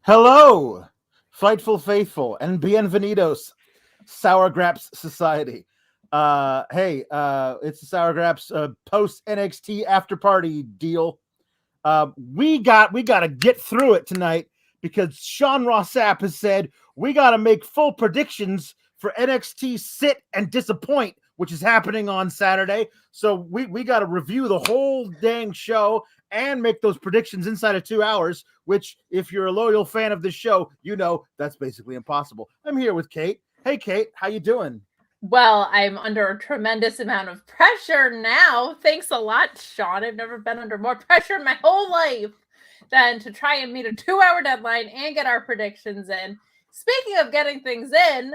Hello, Fightful Faithful, and bienvenidos, Sour Graps Society. It's the Sour Graps post NXT after party deal. We got to get through it tonight because Sean Ross Sapp has said we got to make full predictions for NXT Sit and Disappoint, which is happening on Saturday. So we got to review the whole dang show and make those predictions inside of 2 hours, which, if you're a loyal fan of this show, you know that's basically impossible. I'm here with Kate. Hey, Kate, how you doing? Well, I'm under a tremendous amount of pressure now. Thanks a lot, Sean. I've never been under more pressure in my whole life than to try and meet a 2-hour deadline and get our predictions in. Speaking of getting things in,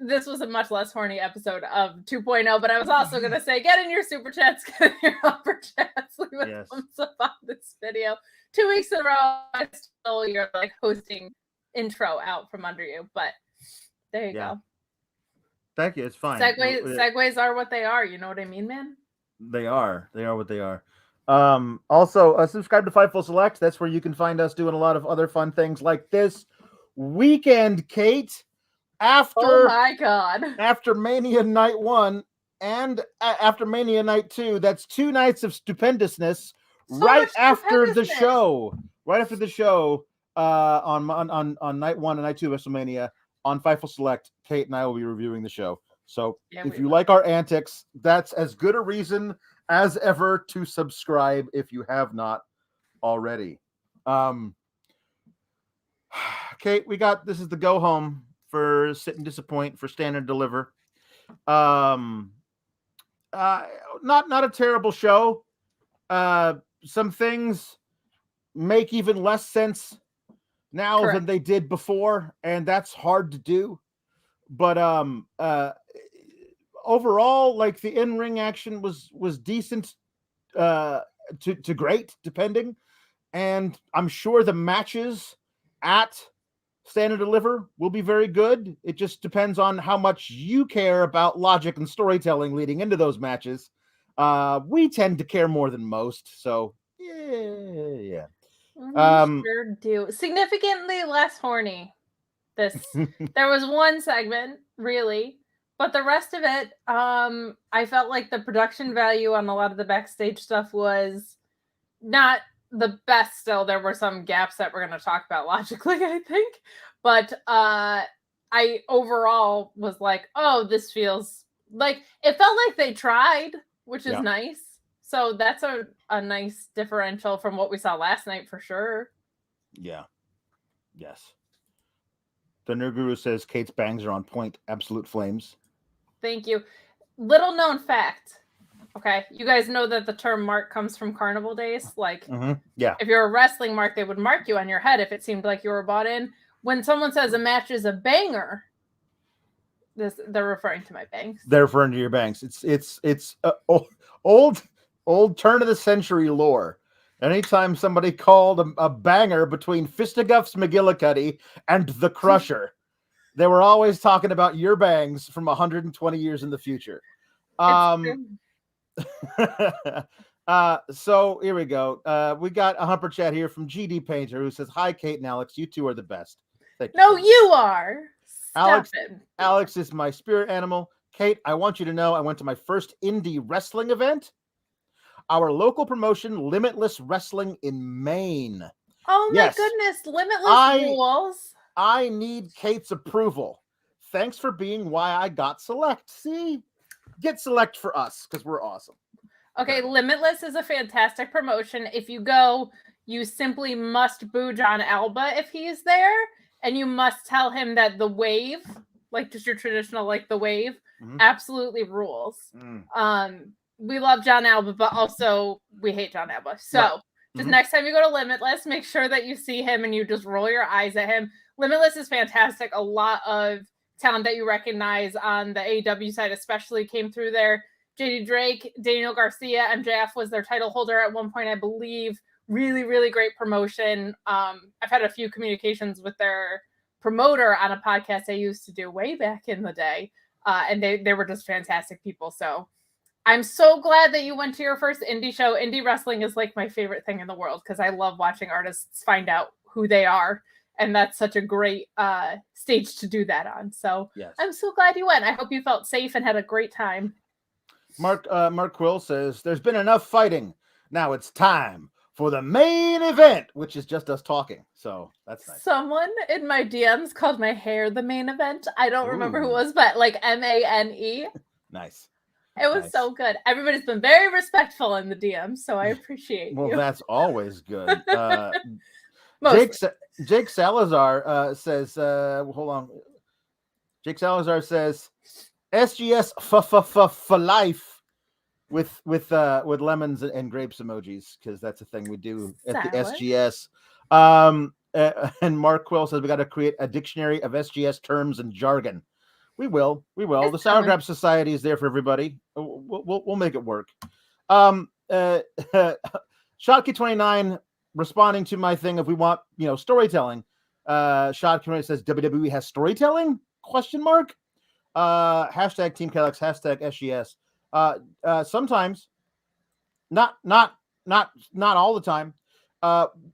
this was a much less horny episode of 2.0, but I was also going to say, get in your super chats, get in your upper chats, leave a thumbs up on this video. 2 weeks in a row, I stole your hosting intro out from under you, but there you go. Thank you. It's fine. Segues are what they are. You know what I mean, man? They are what they are. Also, subscribe to Fightful Select. That's where you can find us doing a lot of other fun things like this weekend, Kate. Oh my God. After Mania Night 1 and after Mania Night 2, that's 2 nights of stupendousness right after the show. Right after the show on Night 1 and Night 2 of WrestleMania on Fightful Select, Kate and I will be reviewing the show. So if you like our antics, that's as good a reason as ever to subscribe if you have not already. Kate, this is the go home for Sit and Disappoint, for Stand and Deliver. Not a terrible show. Some things make even less sense now than they did before, and that's hard to do. But overall, like, the in-ring action was decent to great, depending. And I'm sure the matches at Stand and Deliver will be very good. It just depends on how much you care about logic and storytelling leading into those matches. We tend to care more than most, so yeah. Sure do. Significantly less horny. There was one segment, really, but the rest of it, I felt like the production value on a lot of the backstage stuff was not the best. Still, there were some gaps that we're going to talk about logically, I think, but I overall was like, oh, this feels like, it felt like they tried, which is nice. So that's a nice differential from what we saw last night, for sure. Yeah. Yes. The Nerd Guru says Kate's bangs are on point. Absolute flames. Thank you. Little known fact. Okay, you guys know that the term mark comes from carnival days. Like, if you're a wrestling mark, they would mark you on your head if it seemed like you were bought in. When someone says a match is a banger, they're referring to my bangs. They're referring to your bangs. It's old turn of the century lore. Anytime somebody called a banger between Fisticuffs McGillicuddy and the Crusher, they were always talking about your bangs from 120 years in the future. So here we go. We a humper chat here from GD Painter, who says, "Hi, Kate and Alex. You two are the best." Thank you. No, you are. Alex is my spirit animal. Kate, I want you to know I went to my first indie wrestling event. Our local promotion, Limitless Wrestling in Maine. Oh my goodness, Limitless rules. I need Kate's approval. Thanks for being why I got Select. See? Get Select for us, because we're awesome. Okay, Limitless is a fantastic promotion. If you go, you simply must boo John Alba if he's there, and you must tell him that the wave, like just your traditional, like the wave, absolutely rules. We love John Alba, but also we hate John Alba. So just next time you go to Limitless, make sure that you see him and you just roll your eyes at him. Limitless is fantastic. A lot of talent that you recognize on the AEW side especially came through there. JD Drake, Daniel Garcia, MJF was their title holder at one point, I believe. Really, really great promotion. I've had a few communications with their promoter on a podcast I used to do way back in the day. And they were just fantastic people. So I'm so glad that you went to your first indie show. Indie wrestling is like my favorite thing in the world because I love watching artists find out who they are. And that's such a great stage to do that on. So Yes. I'm so glad you went. I hope you felt safe and had a great time. Mark Quill says, there's been enough fighting. Now it's time for the main event, which is just us talking. So that's nice. Someone in my DMs called my hair the main event. I don't remember who it was, but like MANE. Nice. It was so good. Everybody's been very respectful in the DMs, so I appreciate you. Well, that's always good. Jake Salazar says, hold on. Jake Salazar says, SGS for life with lemons and grapes emojis, because that's a thing we do at the SGS. And Mark Quill says we got to create a dictionary of SGS terms and jargon. We will. The Sour Grab Society is there for everybody. We'll make it work. Shotki29 responding to my thing, if we want, storytelling. Shotki29 says WWE has storytelling? ? Hashtag Team Kellex, hashtag SGS. Sometimes, not all the time.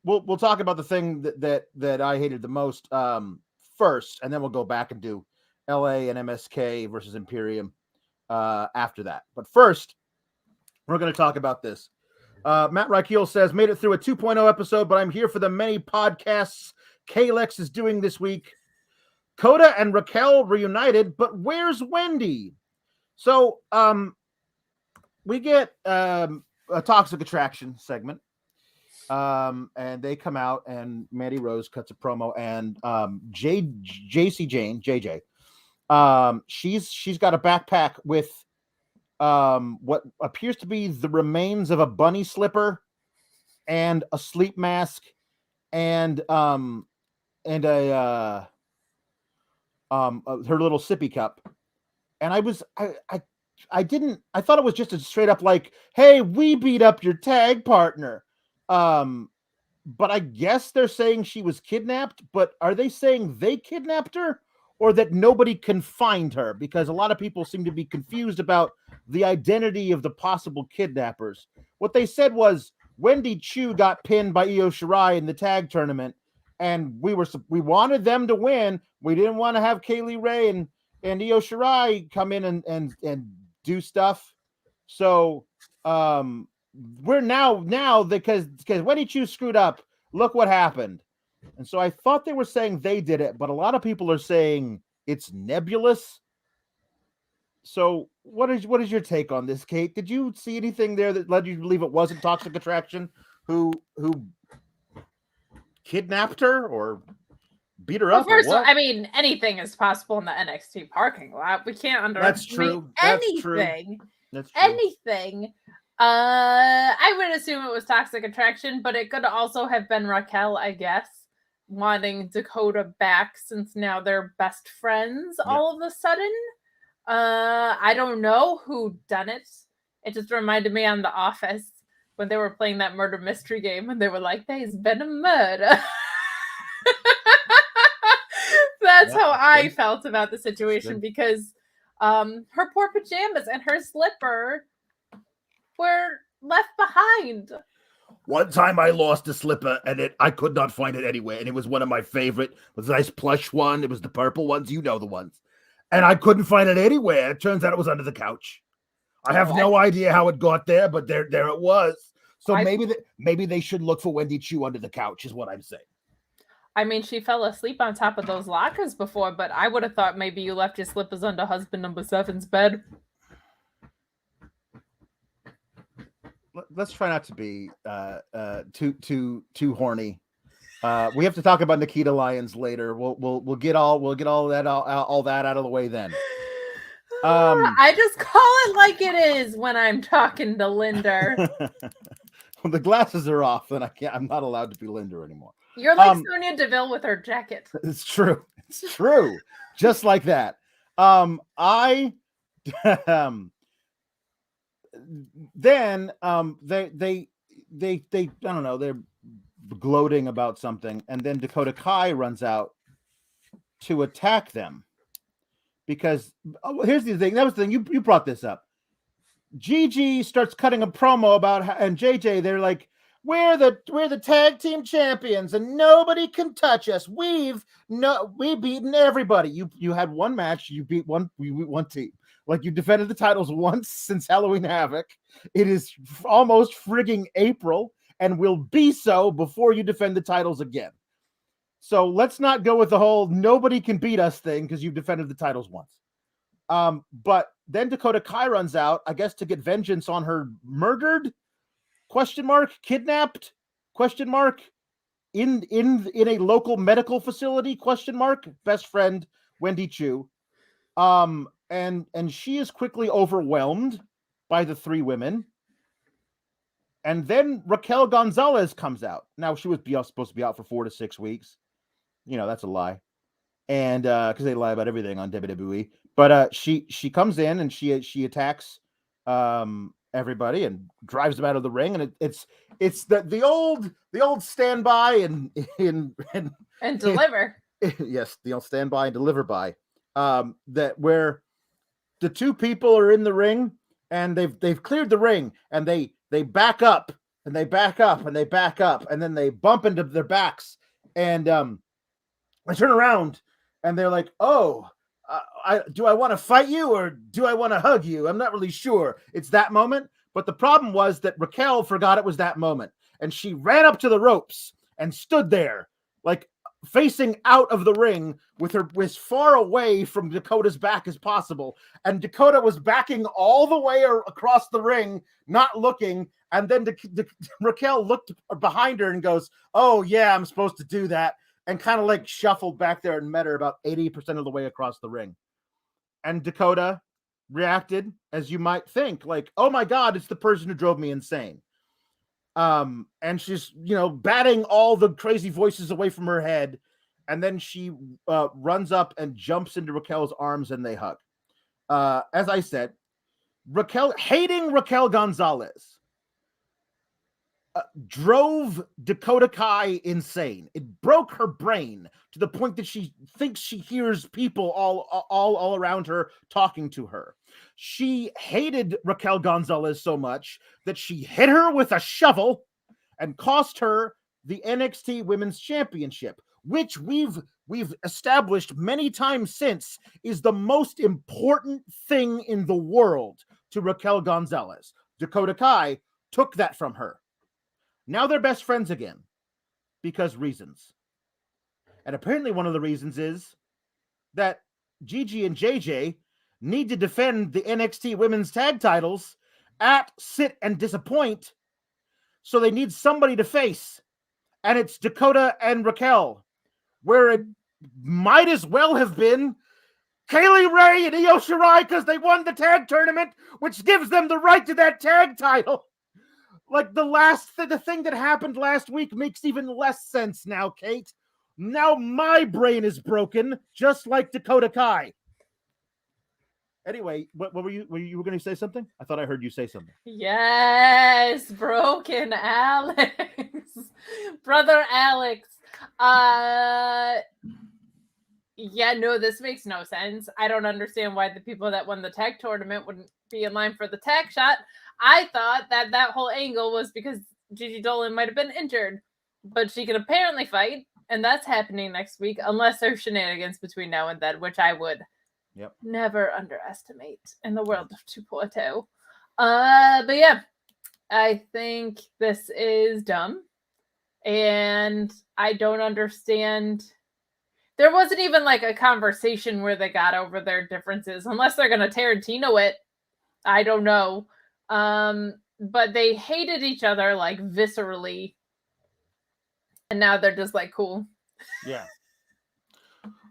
We'll talk about the thing that I hated the most first, and then we'll go back and do LA and MSK versus Imperium after that. But first, we're going to talk about this. Matt Reichel says, made it through a 2.0 episode, but I'm here for the many podcasts Kalex is doing this week. Coda and Raquel reunited, but where's Wendy? So we get a Toxic Attraction segment. And they come out, and Mandy Rose cuts a promo, and JJ, she's got a backpack with what appears to be the remains of a bunny slipper and a sleep mask and her little sippy cup. And I thought it was just a straight up like, hey, we beat up your tag partner. But I guess they're saying she was kidnapped, but are they saying they kidnapped her or that nobody can find her? Because a lot of people seem to be confused about the identity of the possible kidnappers. What they said was Wendy Chu got pinned by Io Shirai in the tag tournament, and we wanted them to win. We didn't want to have Kaylee Ray and Io Shirai come in and do stuff. So, we're now because Wendy Chu screwed up. Look what happened. And so I thought they were saying they did it, but a lot of people are saying it's nebulous. So what is your take on this, Kate? Did you see anything there that led you to believe it wasn't Toxic Attraction who kidnapped her or beat her up? First of all, I mean, anything is possible in the NXT parking lot. We can't underestimate anything. That's true. Anything. I would assume it was Toxic Attraction, but it could also have been Raquel, I guess, wanting Dakota back since now they're best friends all of a sudden. I don't know who done it. It just reminded me on The Office when they were playing that murder mystery game and they were like, there's been a murder. That's how I felt about the situation because her poor pajamas and her slipper were left behind. One time I lost a slipper and I could not find it anywhere. And it was one of my favorite. It was a nice plush one. It was the purple ones. You know the ones. And I couldn't find it anywhere. It turns out it was under the couch. I have no idea how it got there, but there it was. So maybe they should look for Wendy Chu under the couch is what I'm saying. I mean, she fell asleep on top of those lockers before, but I would have thought maybe you left your slippers under husband number 7's bed. Let's try not to be too horny. We have to talk about Nikita Lyons later. We'll get all that out of the way then. I just call it like it is when I'm talking to Linder. Well, the glasses are off, then I'm not allowed to be Linder anymore. You're like Sonya Deville with her jacket. It's true. Just like that. Then they I don't know, they're gloating about something, and then Dakota Kai runs out to attack them because here's the thing. That was the thing you brought this up. Gigi starts cutting a promo about and JJ, they're like, we're the tag team champions and nobody can touch us. We've beaten everybody. You had one match, you beat one team. Like, you defended the titles once since Halloween Havoc. It is almost frigging April and will be so before you defend the titles again. So let's not go with the whole nobody can beat us thing because you've defended the titles once. But then Dakota Kai runs out, I guess, to get vengeance on her murdered ? Kidnapped ? In a local medical facility ? Best friend Wendy Chu. And she is quickly overwhelmed by the three women. And then Raquel Gonzalez comes out. Now, she was supposed to be out for 4 to 6 weeks. You know, that's a lie. And because they lie about everything on WWE. But she comes in and she attacks everybody and drives them out of the ring. And it's the old stand by and deliver. Yes, the old stand by and deliver by. That where the two people are in the ring and they've cleared the ring and they back up and they back up and they back up and then they bump into their backs and I turn around and they're like, oh, do I want to fight you or do I want to hug you? I'm not really sure. It's that moment. But the problem was that Raquel forgot it was that moment. And she ran up to the ropes and stood there, like facing out of the ring with her as far away from Dakota's back as possible. And Dakota was backing all the way across the ring, not looking. And then Raquel looked behind her and goes, oh, yeah, I'm supposed to do that. And kind of like shuffled back there and met her about 80% of the way across the ring. And Dakota reacted, as you might think, like, oh my God, it's the person who drove me insane. And she's, batting all the crazy voices away from her head. And then she runs up and jumps into Raquel's arms and they hug. As I said, hating Raquel Gonzalez drove Dakota Kai insane. It broke her brain to the point that she thinks she hears people all around her talking to her. She hated Raquel Gonzalez so much that she hit her with a shovel and cost her the NXT Women's Championship, which we've established many times since is the most important thing in the world to Raquel Gonzalez. Dakota Kai took that from her. Now they're best friends again because reasons. And apparently one of the reasons is that Gigi and JJ need to defend the NXT Women's Tag Titles at Sit and Disappoint. So they need somebody to face. And it's Dakota and Raquel, where it might as well have been Kaylee Ray and Io Shirai because they won the tag tournament, which gives them the right to that tag title. Like the thing that happened last week makes even less sense now, Kate. Now my brain is broken, just like Dakota Kai. Anyway, what were you were going to say something? I thought I heard you say something. Yes, broken Alex. Brother Alex. Yeah, no, this makes no sense. I don't understand why the people that won the tag tournament wouldn't be in line for the tag shot. I thought that whole angle was because Gigi Dolan might have been injured, but she can apparently fight, and that's happening next week, unless there's shenanigans between now and then, which I would never underestimate in the world of 2.0. But yeah, I think this is dumb, and I don't understand. There wasn't even like a conversation where they got over their differences, unless they're going to Tarantino it. I don't know. But they hated each other like viscerally, and now they're just like cool. Yeah.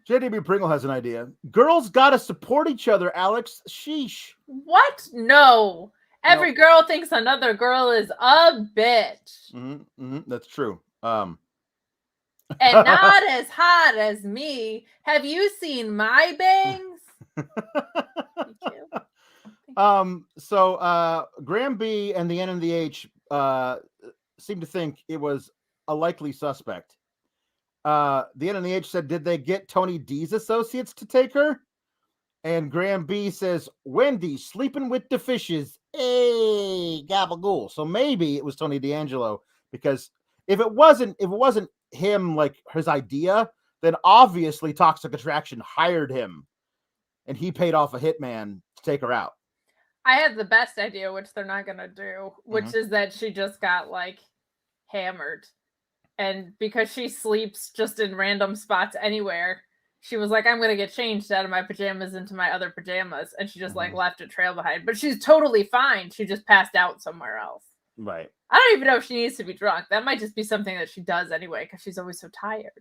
JDB Pringle has an idea. Girls gotta support each other, Alex. Sheesh. What? No. Every girl thinks another girl is a bitch. That's true. And not as hot as me. Have you seen my bangs? Thank you. So Graham B and the N and the H seem to think it was a likely suspect. The N and the H said, did they get Tony D's associates to take her? And Graham B says, Wendy sleeping with the fishes. Hey, gabagool. So maybe it was Tony D'Angelo, because if it wasn't him, like his idea, then obviously Toxic Attraction hired him and he paid off a hitman to take her out. I had the best idea, which they're not going to do, which is that she just got like hammered. And because she sleeps just in random spots anywhere, she was like, I'm going to get changed out of my pajamas into my other pajamas. And she just like left a trail behind. But she's totally fine. She just passed out somewhere else. Right. I don't even know if she needs to be drunk. That might just be something that she does anyway, because she's always so tired.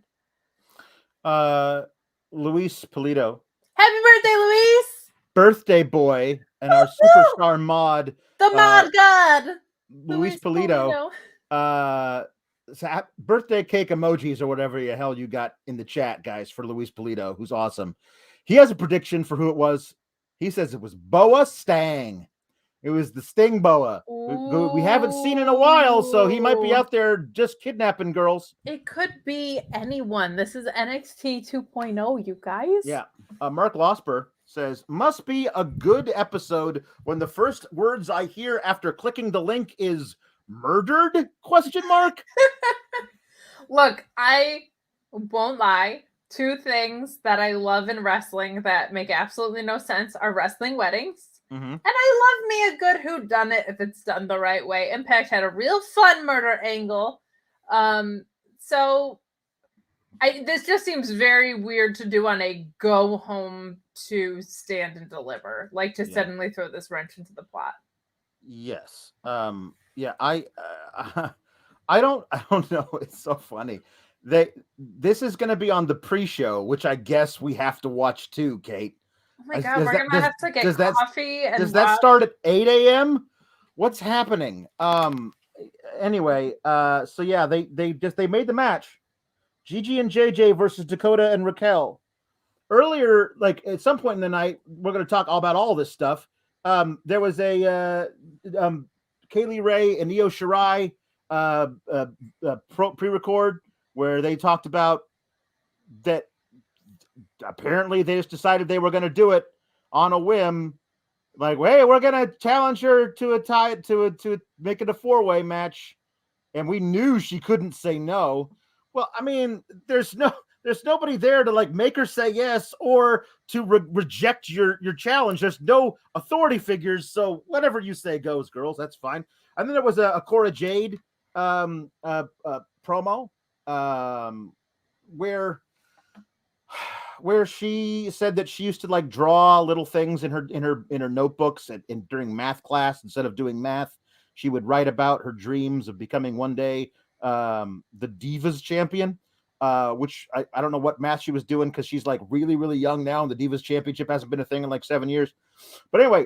Luis Polito. Happy birthday, Luis! Birthday boy and our superstar mod. The mod god! Luis Polito. Birthday cake emojis or whatever the hell you got in the chat, guys, for Luis Polito, who's awesome. He has a prediction for who it was. He says it was Boa Stang. It was the Sting Boa. We haven't seen in a while, so he might be out there just kidnapping girls. It could be anyone. This is NXT 2.0, you guys. Yeah. Mark Losper says, must be a good episode when the first words I hear after clicking the link is murdered? ? Look, I won't lie. Two things that I love in wrestling that make absolutely no sense are wrestling weddings. And I love me a good whodunit if it's done the right way. Impact had a real fun murder angle. So this just seems very weird to do on a go home to stand and deliver, like to suddenly throw this wrench into the plot. Yes. Yeah, I don't know. It's so funny. This is going to be on the pre-show, which I guess we have to watch too, Kate. Oh my God, we're going to have to get coffee. Does that start at 8 a.m.? What's happening? Anyway, so yeah, they made the match. Gigi and JJ versus Dakota and Raquel. Earlier, like at some point in the night, we're going to talk all about all this stuff. There was a Kaylee Ray and Io Shirai pre-record where they talked about that. Apparently, they just decided they were going to do it on a whim. Like, hey, we're going to challenge her to a tie, to make it a 4-way match, and we knew she couldn't say no. Well, I mean, there's nobody there to like make her say yes or to reject your challenge. There's no authority figures, so whatever you say goes, girls. That's fine. And then there was a Cora Jade promo where she said that she used to like draw little things in her notebooks during math class. Instead of doing math, she would write about her dreams of becoming one day the Divas champion, which I don't know what math she was doing because she's like really, really young now, and the Divas championship hasn't been a thing in like 7 years. But anyway,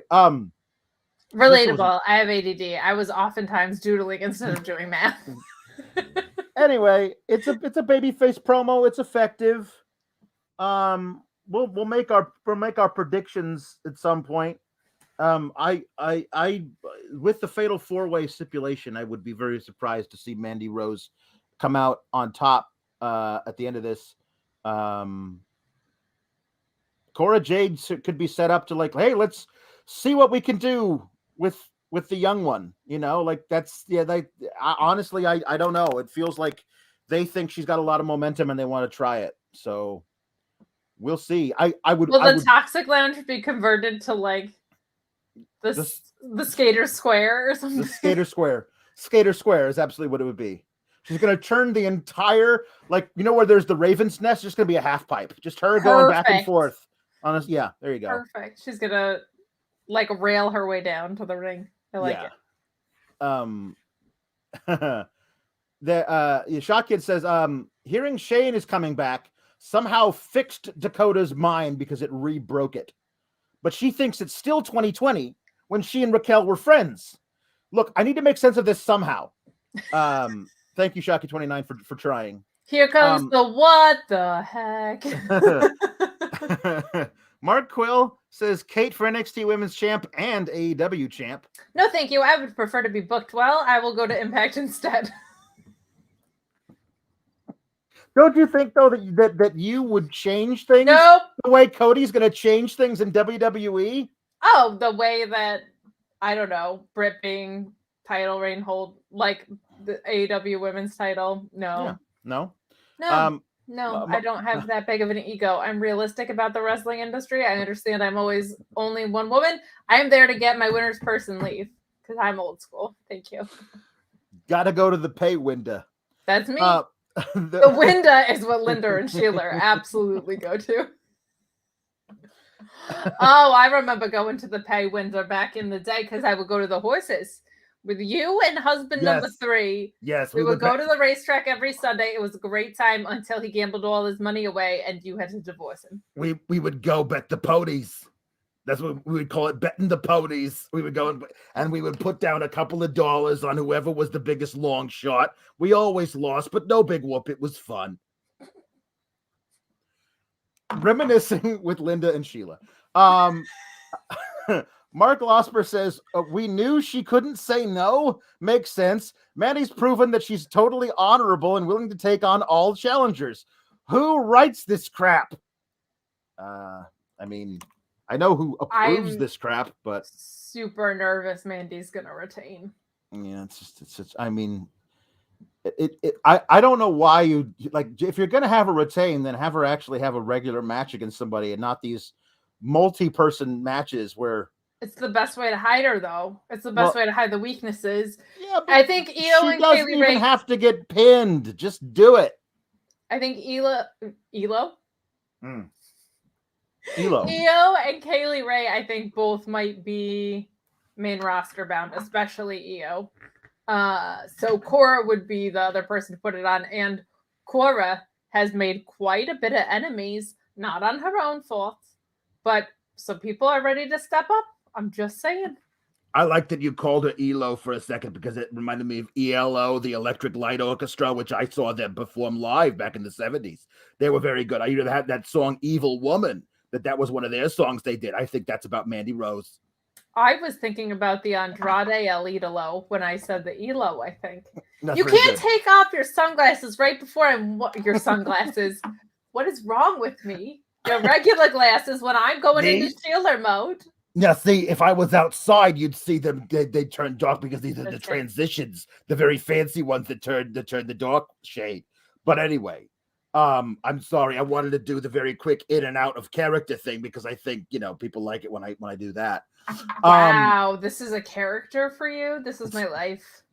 relatable. I have ADD. I was oftentimes doodling instead of doing math. Anyway, it's a babyface promo. It's effective. We'll make our predictions at some point. I with the fatal 4-way stipulation, I would be very surprised to see Mandy Rose come out on top at the end of this. Cora Jade could be set up to like, hey, let's see what we can do with the young one, like that's honestly, I don't know. It feels like they think she's got a lot of momentum and they want to try it. So we'll see. Will the Toxic Lounge be converted to like the Skater Square or something? The Skater Square. Skater Square is absolutely what it would be. She's going to turn the entire, like, where there's the Raven's Nest, just going to be a half pipe. Just her going back and forth. Yeah, there you go. Perfect. She's going to like rail her way down to the ring. I like it. The Shot Kid says, hearing Shane is coming back somehow fixed Dakota's mind because it re-broke it. But she thinks it's still 2020 when she and Raquel were friends. Look, I need to make sense of this somehow. Thank you, Shocky29, for trying. Here comes the what the heck. Mark Quill says Kate for NXT Women's Champ and AEW Champ. No, thank you. I would prefer to be booked well. I will go to Impact instead. Don't you think though that you would change things Nope. the way Cody's going to change things in WWE? Oh, the way that I don't know, Britt being title reign hold like the AEW women's title. No. Yeah. No. No. No, I don't have that big of an ego. I'm realistic about the wrestling industry. I understand I'm always only one woman. I am there to get my winner's purse and leave because I'm old school. Thank you. Got to go to the pay window. That's me. The window is what Linda and Sheila absolutely go to. Oh, I remember going to the pay window back in the day because I would go to the horses with you and husband number 3. Yes, we would go to the racetrack every Sunday. It was a great time until he gambled all his money away and you had to divorce him. We would go bet the ponies. That's what we would call it, betting the ponies. We would go and we would put down a couple of dollars on whoever was the biggest long shot. We always lost, but no big whoop. It was fun. Reminiscing with Linda and Sheila. Mark Losper says, we knew she couldn't say no. Makes sense. Mandy's proven that she's totally honorable and willing to take on all challengers. Who writes this crap? I mean, I know who approves this crap, but super nervous Mandy's gonna retain. Yeah, it's just I mean, I don't know why you like, if you're gonna have her retain, then have her actually have a regular match against somebody and not these multi-person matches where it's the best way to hide her, though. It's the best way to hide the weaknesses. Yeah, I think Io and doesn't Kaylee even Ray have to get pinned. Just do it. I think Io and Kaylee Ray, I think both might be main roster bound, especially Io. So Cora would be the other person to put it on, and Cora has made quite a bit of enemies, not on her own fault, but some people are ready to step up. I'm just saying. I like that you called her ELO for a second because it reminded me of ELO, the Electric Light Orchestra, which I saw them perform live back in the 70s. They were very good. I even had that song Evil Woman, that was one of their songs they did. I think that's about Mandy Rose. I was thinking about the Andrade El Idolo when I said the ELO, I think. That's you can't take off your sunglasses right before your sunglasses. What is wrong with me? Your regular glasses when I'm going into Sheila mode. Now, see, if I was outside, you'd see them. They turn dark because these are the transitions, the very fancy ones that turn the dark shade. But anyway, I'm sorry. I wanted to do the very quick in and out of character thing because I think people like it when I do that. Wow, this is a character for you. This is my life.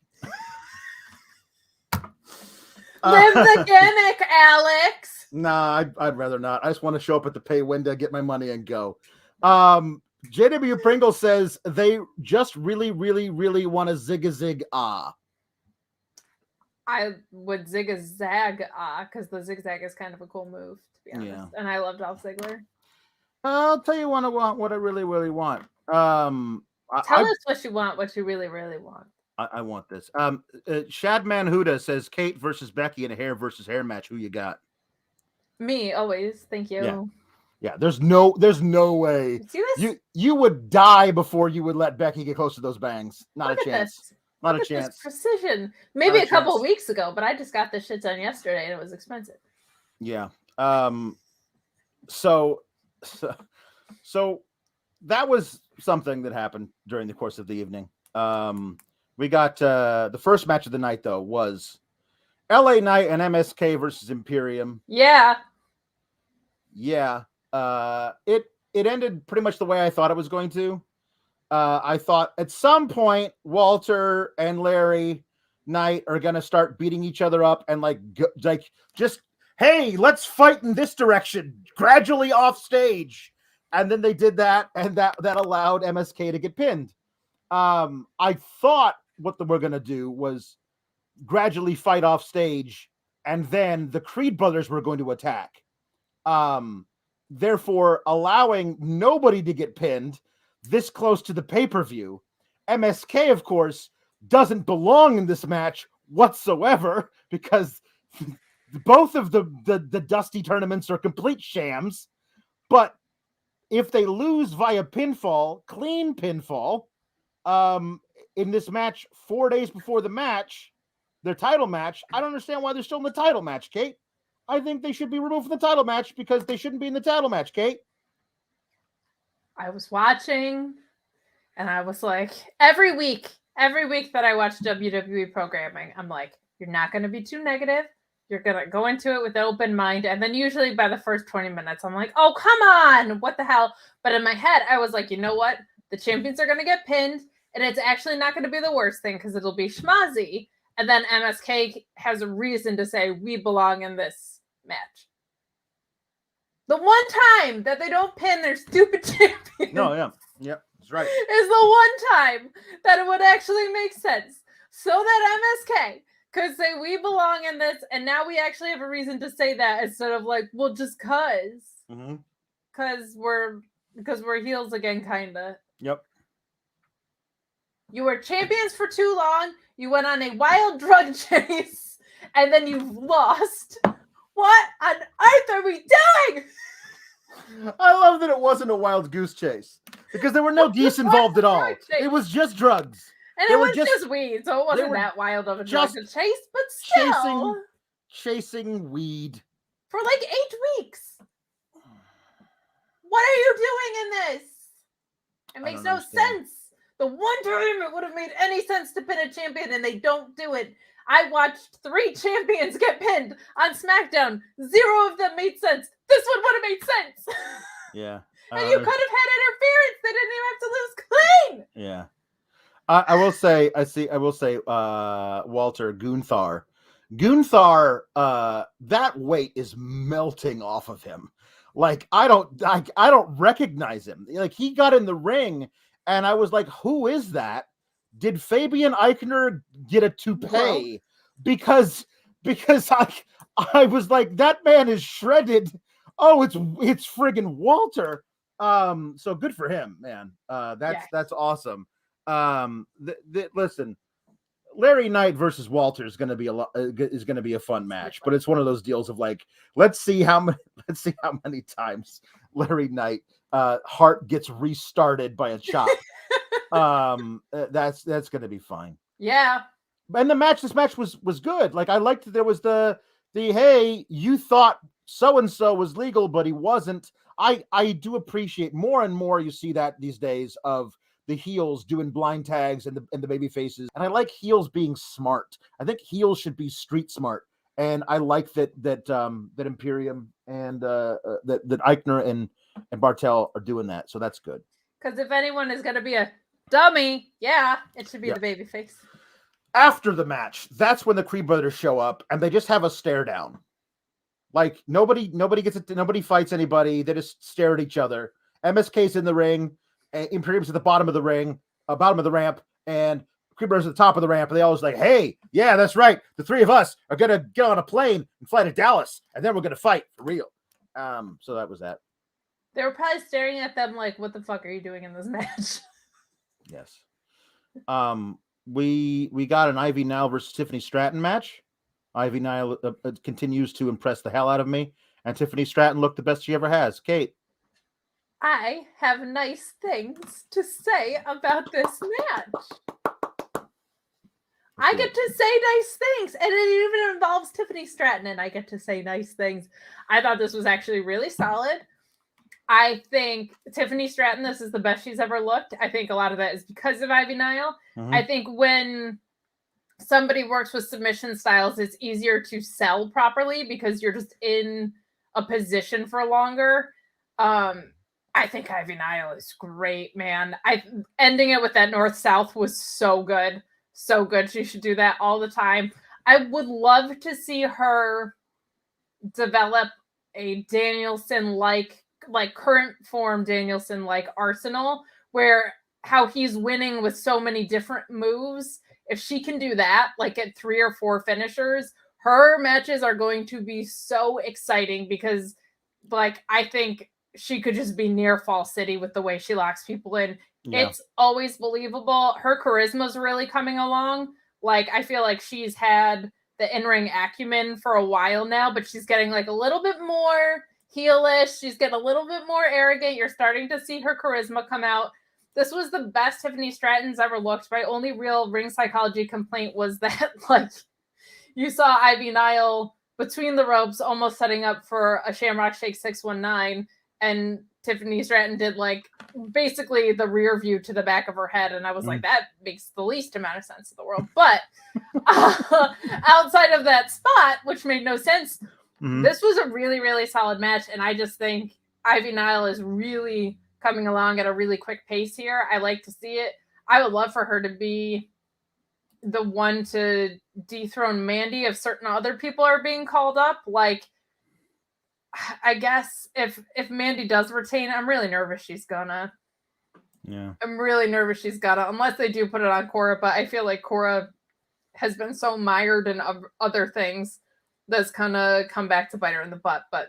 Live the gimmick, Alex. Nah, I'd rather not. I just want to show up at the pay window, get my money, and go. JW Pringle says they just really, really, really want to zig-a-zig ah. I would zig-a-zag ah because the zigzag is kind of a cool move, to be honest. Yeah. And I love Dolph Ziggler. I'll tell you what I really, really want. Tell us what you want, what you really, really want. I want this. Shadman Huda says Kate versus Becky in a hair versus hair match. Who you got? Me, always. Thank you. Yeah, there's no way. You would die before you would let Becky get close to those bangs. Not a chance. Not a chance. Precision. Maybe a couple of weeks ago, but I just got this shit done yesterday and it was expensive. Yeah. So that was something that happened during the course of the evening. We got the first match of the night though was LA Knight and MSK versus Imperium. Yeah. It ended pretty much the way I thought it was going to. I thought at some point Walter and Larry Knight are gonna start beating each other up and just hey, let's fight in this direction, gradually off stage. And then they did that, and that allowed MSK to get pinned. I thought what they were gonna do was gradually fight off stage, and then the Creed brothers were going to attack. Therefore allowing nobody to get pinned this close to the pay-per-view. MSK, of course, doesn't belong in this match whatsoever because both of the Dusty tournaments are complete shams. But if they lose via pinfall, clean pinfall, in this match 4 days before the match, their title match, I don't understand why they're still in the title match, Kate. I think they should be removed from the title match because they shouldn't be in the title match, Kate. I was watching and I was like, every week that I watch WWE programming, I'm like, you're not going to be too negative. You're going to go into it with an open mind. And then usually by the first 20 minutes, I'm like, oh, come on. What the hell? But in my head, I was like, you know what? The champions are going to get pinned. And it's actually not going to be the worst thing because it'll be schmozzy. And then MSK has a reason to say, we belong in this match. The one time that they don't pin their stupid champion. No, yeah. Yep, that's right. Is the one time that it would actually make sense. So that MSK could say, we belong in this. And now we actually have a reason to say that instead of like, well, just cause. Mm-hmm. Because we're heels again, kind of. Yep. You were champions for too long. You went on a wild drug chase, and then you lost. What on earth are we doing? I love that it wasn't a wild goose chase because there were no geese involved at all. It was just drugs. And it was just weed, so it wasn't that wild of a drug to chase, but still. Chasing weed. For like 8 weeks. What are you doing in this? It makes no sense. The one time it would have made any sense to pin a champion and they don't do it. I watched 3 champions get pinned on SmackDown. 0 of them made sense. This one would have made sense. Yeah. And you could have had interference. They didn't even have to lose clean. Yeah. I will say, Walter Gunther, that weight is melting off of him. Like, I don't recognize him. Like, he got in the ring and I was like, who is that? Did Fabian Eichner get a toupee? Because I was like, that man is shredded. Oh, it's friggin' Walter. So good for him, man. That's awesome. Listen, Larry Knight versus Walter is going to be a fun match, but it's one of those deals of like, let's see how many times Larry Knight heart gets restarted by a chop. That's going to be fine. Yeah. And this match was good. Like, I liked that there was the hey, you thought so and so was legal, but he wasn't. I do appreciate more and more you see that these days of the heels doing blind tags and the baby faces. And I like heels being smart. I think heels should be street smart. And I like that Imperium and that Eichner and Bartel are doing that. So that's good. Because if anyone is going to be a dummy, it should be the baby face. After the match, that's when the Creed brothers show up and they just have a stare down. Like, nobody fights anybody. They just stare at each other. MSK's in the ring. Imperium's at the bottom of the ring, bottom of the ramp, and Creed brothers at the top of the ramp. And they always like, hey, yeah, that's right. The 3 of us are going to get on a plane and fly to Dallas, and then we're going to fight for real. So that was that. They were probably staring at them like, what the fuck are you doing in this match? Yes. We got an Ivy Nile versus Tiffany Stratton match. Ivy Nile continues to impress the hell out of me, and Tiffany Stratton looked the best she ever has. Kate. I have nice things to say about this match. I get to say nice things, and it even involves Tiffany Stratton, and I get to say nice things. I thought this was actually really solid. I think Tiffany Stratton, this is the best she's ever looked. I think a lot of that is because of Ivy Nile. Mm-hmm. I think when somebody works with submission styles, it's easier to sell properly because you're just in a position for longer. I think Ivy Nile is great, man. Ending it with that north-south was so good. So good. She should do that all the time. I would love to see her develop a Danielson-like current form Danielson-like arsenal, where how he's winning with so many different moves. If she can do that, like at 3 or 4 finishers, her matches are going to be so exciting because, like, I think she could just be near Fall City with the way she locks people in. Yeah. It's always believable. Her charisma's really coming along. Like, I feel like she's had the in-ring acumen for a while now, but she's getting like a little bit more heelish. She's getting a little bit more arrogant. You're starting to see her charisma come out. This was the best Tiffany Stratton's ever looked. My only real ring psychology complaint was that, like, you saw Ivy Nile between the ropes, almost setting up for a Shamrock Shake 619, and Tiffany Stratton did like basically the rear view to the back of her head, and I was like, that makes the least amount of sense in the world. But outside of that spot, which made no sense, this was a really, really solid match, and I just think Ivy Nile is really coming along at a really quick pace here. I like to see it. I would love for her to be the one to dethrone Mandy if certain other people are being called up. Like, I guess if Mandy does retain, I'm really nervous she's gonna. Yeah. I'm really nervous she's gonna, unless they do put it on Cora, but I feel like Cora has been so mired in other things that's gonna come back to bite her in the butt. But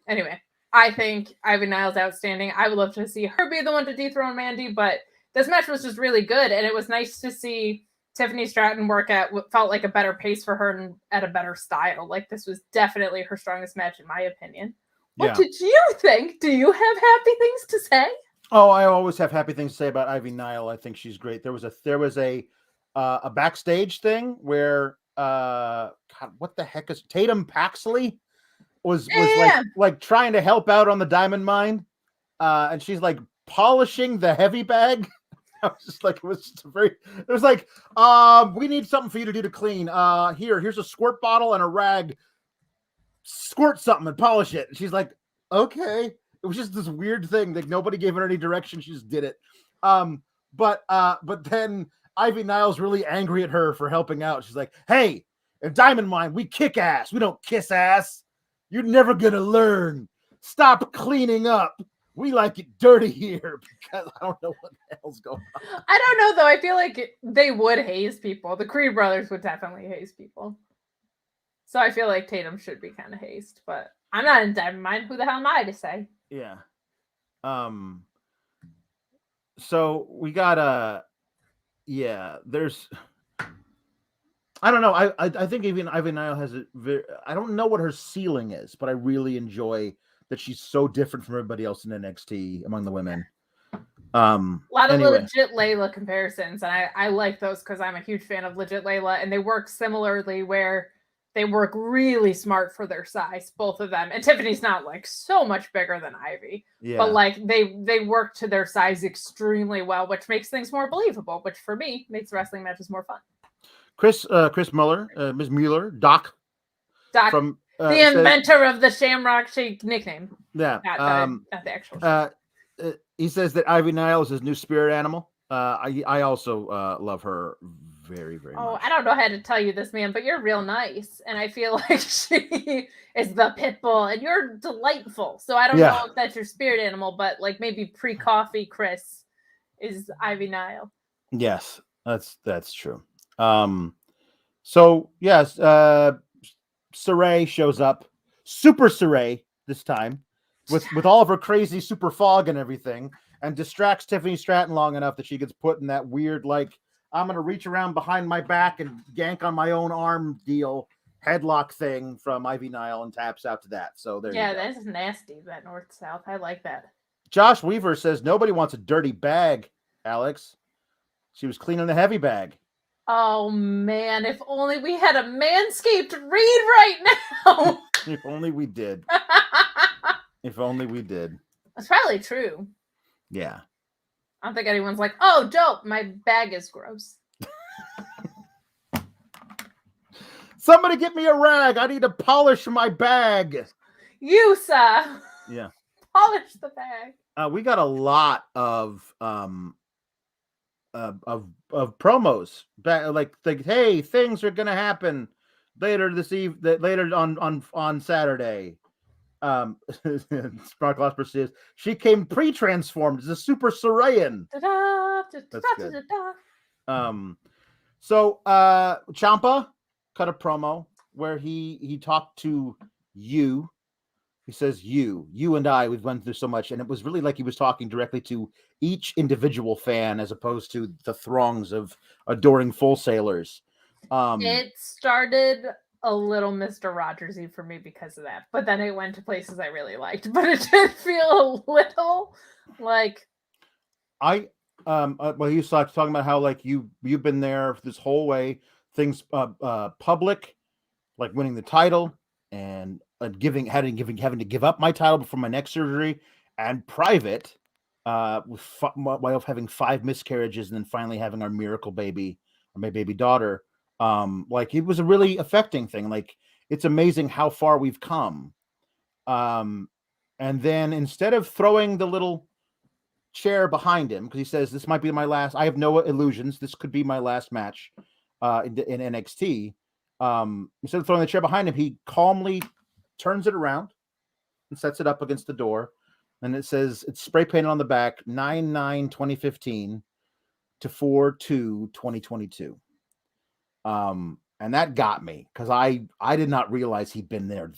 anyway, I think Ivy Nile's outstanding. I would love to see her be the one to dethrone Mandy, but this match was just really good, and it was nice to see Tiffany Stratton work at what felt like a better pace for her and at a better style. Like, this was definitely her strongest match, in my opinion. What did you think? Do you have happy things to say? Oh, I always have happy things to say about Ivy Nile. I think she's great. There was a backstage thing where God, what the heck is Tatum Paxley was like trying to help out on the diamond mine, and she's like polishing the heavy bag. I was just like, it was like, we need something for you to do to clean. Here's a squirt bottle and a rag. Squirt something and polish it. And she's like, okay. It was just this weird thing. Like, nobody gave her any direction. She just did it. But then Ivy Nile's really angry at her for helping out. She's like, hey, in Diamond Mine, we kick ass. We don't kiss ass. You're never gonna learn. Stop cleaning up. We like it dirty here, because I don't know what the hell's going on. I don't know, though. I feel like they would haze people. The Creed brothers would definitely haze people. So I feel like Tatum should be kind of hazed, but I'm not in Diamond Mine. Who the hell am I to say? Yeah. So we got there's, I don't know. I think even Ivy Nile has I don't know what her ceiling is, but I really enjoy that she's so different from everybody else in NXT among the women. A lot of legit Layla comparisons, and I like those because I'm a huge fan of legit Layla, and they work similarly where they work really smart for their size, both of them. And Tiffany's not like so much bigger than Ivy, but like they work to their size extremely well, which makes things more believable, which for me makes wrestling matches more fun. Chris Muller, Ms. Mueller, Doc from the inventor of the Shamrock Shake nickname. Yeah. Not the actual he says that Ivy Nile is his new spirit animal. I also love her very, very much. I don't know how to tell you this, man, but you're real nice. And I feel like she is the pit bull, and you're delightful. So I don't know if that's your spirit animal, but like maybe pre-coffee Chris is Ivy Nile. Yes, that's true. So yes, Saray shows up, Super Saray this time, with all of her crazy super fog and everything, and distracts Tiffany Stratton long enough that she gets put in that weird, like, I'm gonna reach around behind my back and yank on my own arm deal headlock thing from Ivy Nile, and taps out to that. So there you go. That's nasty, that north-south. I like that. Josh Weaver says nobody wants a dirty bag, Alex. She was cleaning the heavy bag. Oh man, if only we had a Manscaped read right now. If only we did. If only we did. That's probably true. Yeah. I don't think anyone's like, oh, dope, my bag is gross. Somebody get me a rag. I need to polish my bag. You, sir. Yeah. Polish the bag. We got a lot of promos. Like, hey, things are gonna happen later this later on Saturday. Spark Lost says she came pre-transformed as a Super Sarayan. That's good. So Ciampa cut a promo where he talked to you. He says, you and I, we've went through so much. And it was really like he was talking directly to each individual fan as opposed to the throngs of adoring Full Sailors. It started a little Mr. Rogersy for me because of that. But then it went to places I really liked. But it did feel a little like... he was talking about how, like, you've been there this whole way. Things public, like winning the title. and having to give up my title before my next surgery, and private, while having 5 miscarriages and then finally having our miracle baby, or my baby daughter. Like, it was a really affecting thing. Like, it's amazing how far we've come. And then instead of throwing the little chair behind him, because he says this might be my last, I have no illusions, this could be my last match in NXT. Instead of throwing the chair behind him, he calmly turns it around and sets it up against the door, and it says, it's spray painted on the back, 9/9/2015 to 4/2/2022. And that got me, because I did not realize he'd been there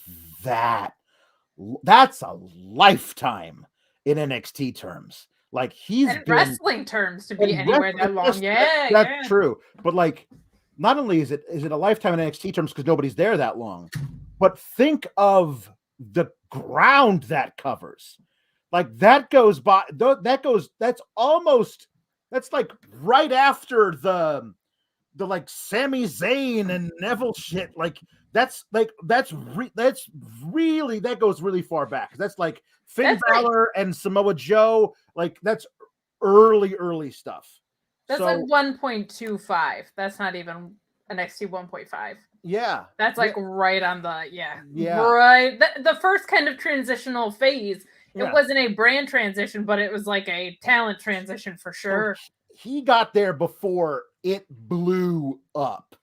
that's a lifetime in NXT terms. Like, he's in been wrestling terms to be anywhere that long. That's true. But like, not only is it a lifetime in NXT terms because nobody's there that long, but think of the ground that covers. Like, that's like right after the like Sami Zayn and Neville shit. Like, that goes really far back. That's like Finn Balor and Samoa Joe. Like, that's early stuff. That's like 1.25. That's not even NXT 1.5. Yeah. That's like right on the, right. The first kind of transitional phase. It wasn't a brand transition, but it was like a talent transition for sure. So he got there before it blew up.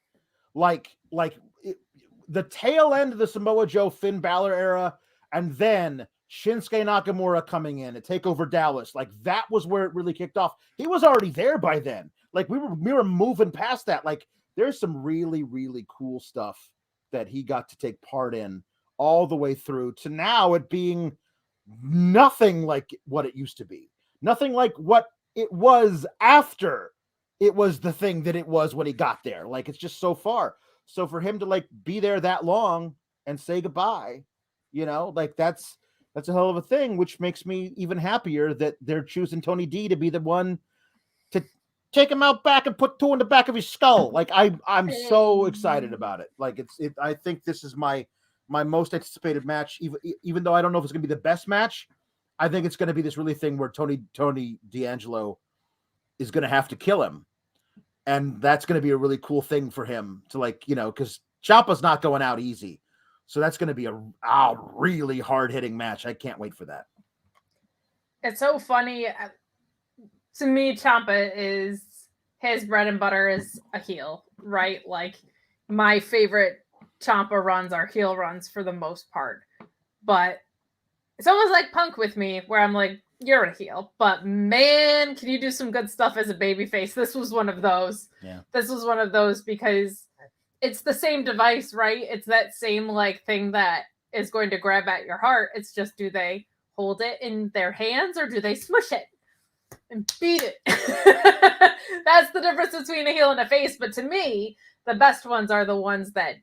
The tail end of the Samoa Joe Finn Balor era, and then Shinsuke Nakamura coming in and take over Dallas. Like, that was where it really kicked off. He was already there by then. Like, we were moving past that. Like, there's some really, really cool stuff that he got to take part in all the way through to now it being nothing like what it used to be. Nothing like what it was after it was the thing that it was when he got there. Like, it's just so far. So for him to like be there that long and say goodbye, like, that's a hell of a thing, which makes me even happier that they're choosing Tony D to be the one to take him out back and put 2 in the back of his skull. Like, I'm so excited about it. Like, I think this is my most anticipated match, even though I don't know if it's going to be the best match. I think it's going to be this really thing where Tony D'Angelo is going to have to kill him. And that's going to be a really cool thing for him to, like, because Ciampa's not going out easy. So that's going to be a really hard-hitting match. I can't wait for that. It's so funny. To me, Ciampa is, his bread and butter is a heel, right? Like, my favorite Ciampa runs are heel runs for the most part. But it's almost like Punk with me, where I'm like, you're a heel, but man, can you do some good stuff as a babyface? This was one of those. Yeah. This was one of those because it's the same device, right? It's that same like thing that is going to grab at your heart. It's just, do they hold it in their hands or do they smush it and beat it? That's the difference between a heel and a face. But to me, the best ones are the ones that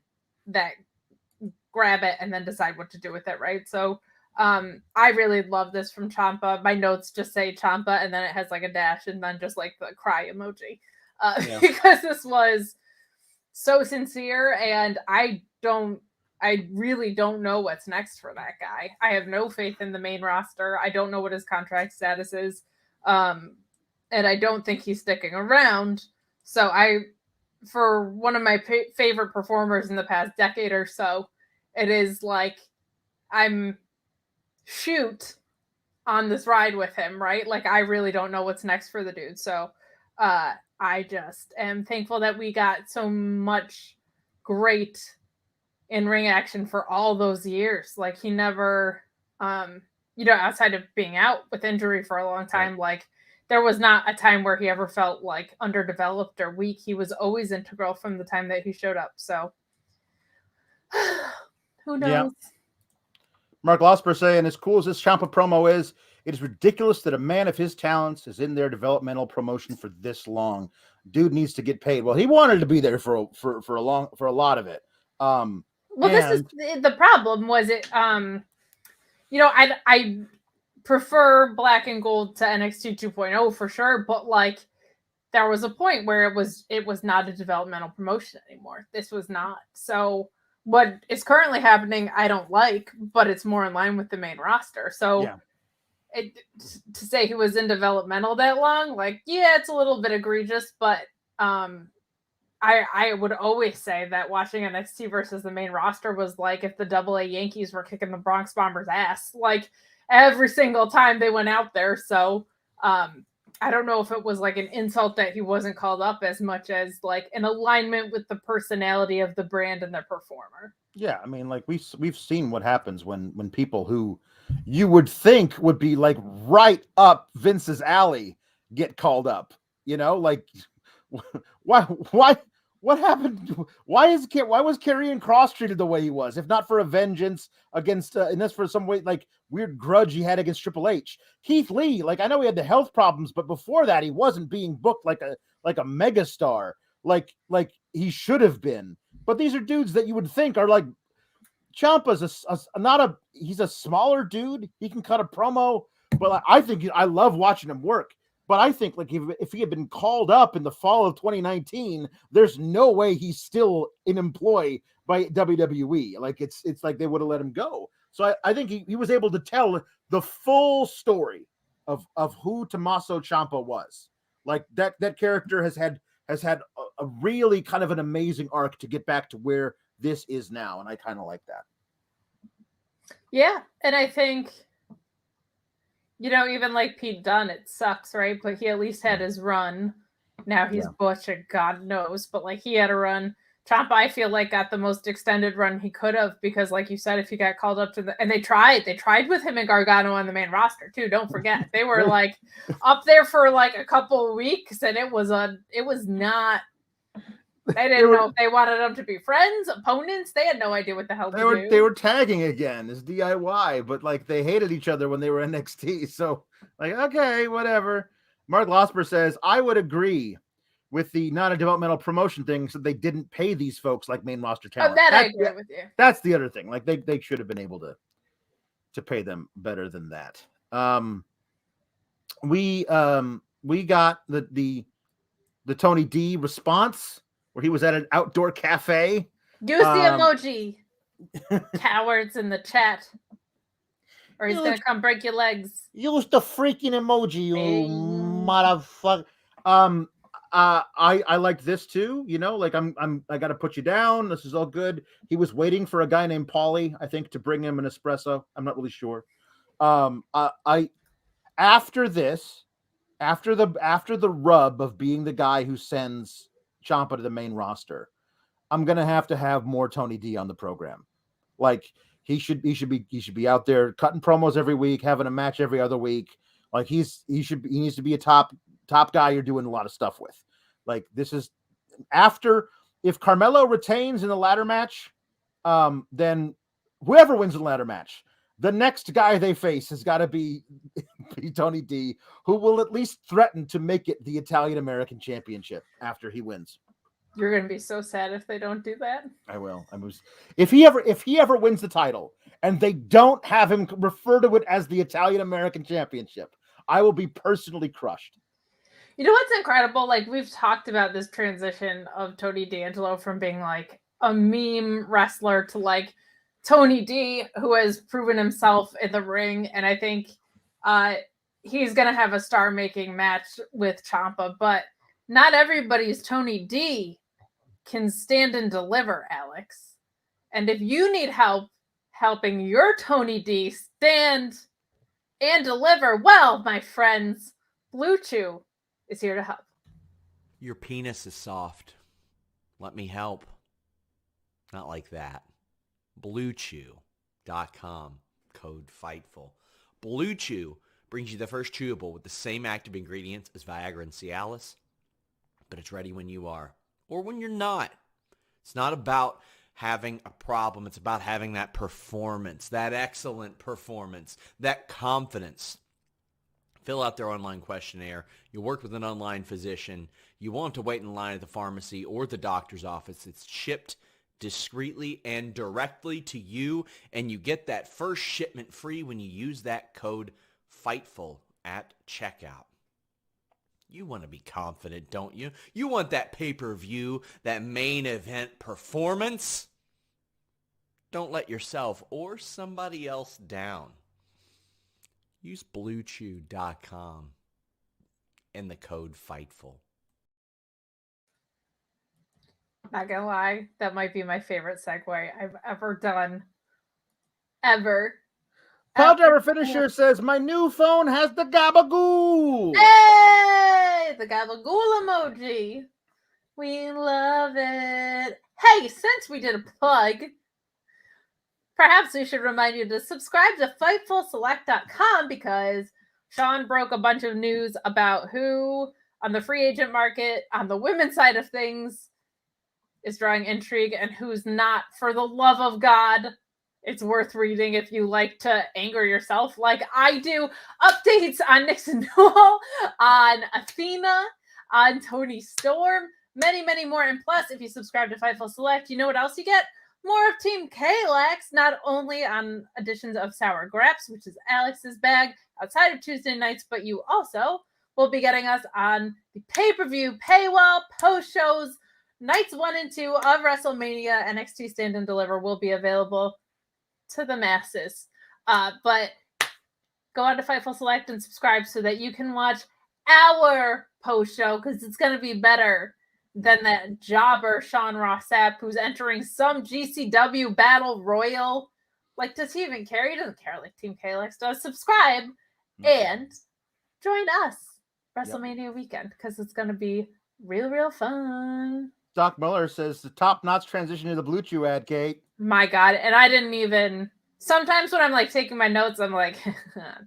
grab it and then decide what to do with it, right? So I really love this from Ciampa. My notes just say Ciampa, and then it has like a dash and then just like the cry emoji. Because this was so sincere, and I really don't know what's next for that guy. I have no faith in the main roster. I don't know what his contract status is. And I don't think he's sticking around. So for one of my favorite performers in the past decade or so, it is like I'm shoot on this ride with him, right? Like, I really don't know what's next for the dude. So I just am thankful that we got so much great in-ring action for all those years. Like, he never, outside of being out with injury for a long time, like, there was not a time where he ever felt like underdeveloped or weak. He was always integral from the time that he showed up. So who knows? Yeah. Mark Losper saying, as cool as this Ciampa promo is, it is ridiculous that a man of his talents is in their developmental promotion for this long. Dude needs to get paid. Well, he wanted to be there for a lot of it. This is the problem. Was it? I prefer Black and Gold to NXT 2.0 for sure, but like, there was a point where it was not a developmental promotion anymore. This was not. So what is currently happening, I don't like, but it's more in line with the main roster. So to say he was in developmental that long, like, yeah, it's a little bit egregious, but I would always say that watching NXT versus the main roster was like if the AA Yankees were kicking the Bronx Bombers' ass, like every single time they went out there. So I don't know if it was like an insult that he wasn't called up as much as like an alignment with the personality of the brand and the performer. Yeah, I mean, like we've seen what happens when people who you would think would be like right up Vince's alley get called up. You know, like why what happened? Why was Karrion Kross treated the way he was? If not for a vengeance against, and that's for some way like weird grudge he had against Triple H. Keith Lee, like I know he had the health problems, but before that he wasn't being booked like a megastar, like he should have been. But these are dudes that you would think are like Ciampa's he's a smaller dude. He can cut a promo, but I think I love watching him work. But I think like if he had been called up in the fall of 2019, there's no way he's still in employ by WWE. Like it's like they would have let him go. So I think he was able to tell the full story of who Tommaso Ciampa was. Like that character has had a really kind of an amazing arc to get back to where this is now, and I kind of like that. Yeah, and I think, you know, even like Pete Dunne, it sucks, right? But he at least had his run. Now he's Butch, and God knows, but like he had a run. Ciampa, I feel like, got the most extended run he could have because, like you said, if he got called up to the, and they tried with him and Gargano on the main roster too. Don't forget, they were like up there for like a couple of weeks, and it was not. They didn't know if they wanted them to be friends, opponents. They had no idea what the hell to do. They were tagging again as DIY, but like they hated each other when they were NXT. So like, okay, whatever. Mark Losper says, I would agree with the not a developmental promotion thing, so they didn't pay these folks like main roster talent. I agree with you. That's the other thing. Like they should have been able to pay them better than that. We got the Tony D response where he was at an outdoor cafe. Use the emoji, cowards in the chat, or he's gonna come break your legs. Use the freaking emoji, you motherfucker. I like this too. You know, like I got to put you down. This is all good. He was waiting for a guy named Paulie, I think, to bring him an espresso. I'm not really sure. After this, after the rub of being the guy who sends Ciampa to the main roster, I'm gonna have to have more Tony D on the program. Like he should be out there cutting promos every week, having a match every other week. Like he needs to be a top guy you're doing a lot of stuff with. Like this is after, if Carmelo retains in the ladder match, then whoever wins the ladder match, the next guy they face has got to be Tony D, who will at least threaten to make it the Italian American Championship after he wins. You're gonna be so sad if they don't do that. I will. If he ever wins the title and they don't have him refer to it as the Italian American Championship, I will be personally crushed. You know what's incredible? Like we've talked about this transition of Tony D'Angelo from being like a meme wrestler to like Tony D, who has proven himself in the ring, and I think he's gonna have a star-making match with Ciampa. But not everybody's Tony D can stand and deliver, Alex. And if you need help helping your Tony D stand and deliver, well, my friends, Blue Chew is here to help. Your penis is soft. Let me help. Not like that. BlueChew.com. Code FIGHTFUL. Blue Chew brings you the first chewable with the same active ingredients as Viagra and Cialis, but it's ready when you are, or when you're not. It's not about having a problem. It's about having that performance, that excellent performance, that confidence. Fill out their online questionnaire. You work with an online physician. You won't have to wait in line at the pharmacy or the doctor's office. It's shipped discreetly and directly to you, and you get that first shipment free when you use that code FIGHTFUL at checkout. You want to be confident, don't you? You want that pay-per-view, that main event performance. Don't let yourself or somebody else down. Use BlueChew.com and the code Fightful. Not gonna lie, that might be my favorite segue I've ever done. Ever. Paul Driver Finisher says, my new phone has the gabagool. Hey! The gabagool emoji. We love it. Hey, since we did a plug, perhaps we should remind you to subscribe to FightfulSelect.com because Sean broke a bunch of news about who on the free agent market, on the women's side of things, is drawing intrigue and who's not. For the love of God, it's worth reading if you like to anger yourself like I do. Updates on Nixon Newell, on Athena, on Tony Storm, many, many more. And plus, if you subscribe to Fightful Select, you know what else you get? More of Team Kalax, not only on editions of Sour Graps, which is Alex's bag outside of Tuesday nights, but you also will be getting us on the pay-per-view paywall, post-shows. Nights 1 and 2 of WrestleMania, NXT Stand and Deliver will be available to the masses. But go on to Fightful Select and subscribe so that you can watch our post-show, because it's going to be better than that jobber Sean Sapp, who's entering some GCW Battle Royal. Like, does he even care? He doesn't care like Team Kalex does. Subscribe and join us WrestleMania weekend, because it's going to be real, real fun. Doc Muller says the top-notch transition to the Blue Chew ad, Kate. My God. And I didn't even... Sometimes when I'm like taking my notes, I'm like,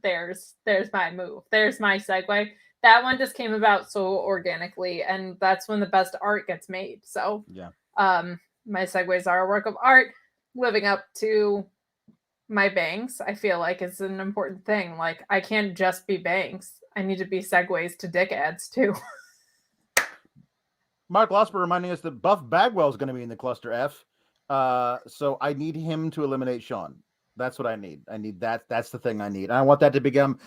there's my move. There's my segue. That one just came about so organically, and that's when the best art gets made. So yeah, my segues are a work of art. Living up to my bangs, I feel like, is an important thing. Like, I can't just be bangs. I need to be segues to dick ads too. Mark Losper reminding us that Buff Bagwell is going to be in the Cluster F. So I need him to eliminate Sean. That's what I need. I need that. That's the thing I need. And I want that to become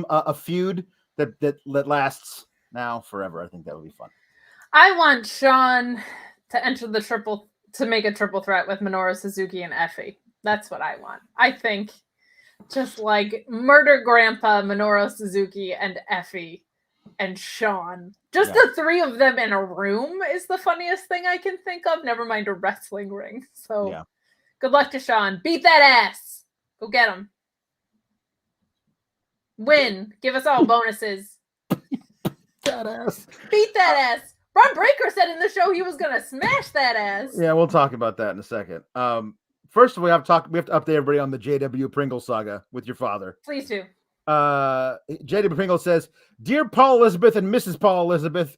a feud that lasts now forever. I think that would be fun. I want Sean to enter to make a triple threat with Minoru Suzuki and Effie. That's what I want. I think just like Murder Grandpa, Minoru Suzuki, and Effie and Sean. Just the three of them in a room is the funniest thing I can think of. Never mind a wrestling ring. So good luck to Sean. Beat that ass. Go get him. Win. Give us all bonuses. That ass. Beat that ass. Ron Breaker said in the show he was going to smash that ass. Yeah, we'll talk about that in a second. First of all, we have to update everybody on the JW Pringle saga with your father. Please do. JW Pringle says, Dear Paul Elizabeth and Mrs. Paul Elizabeth,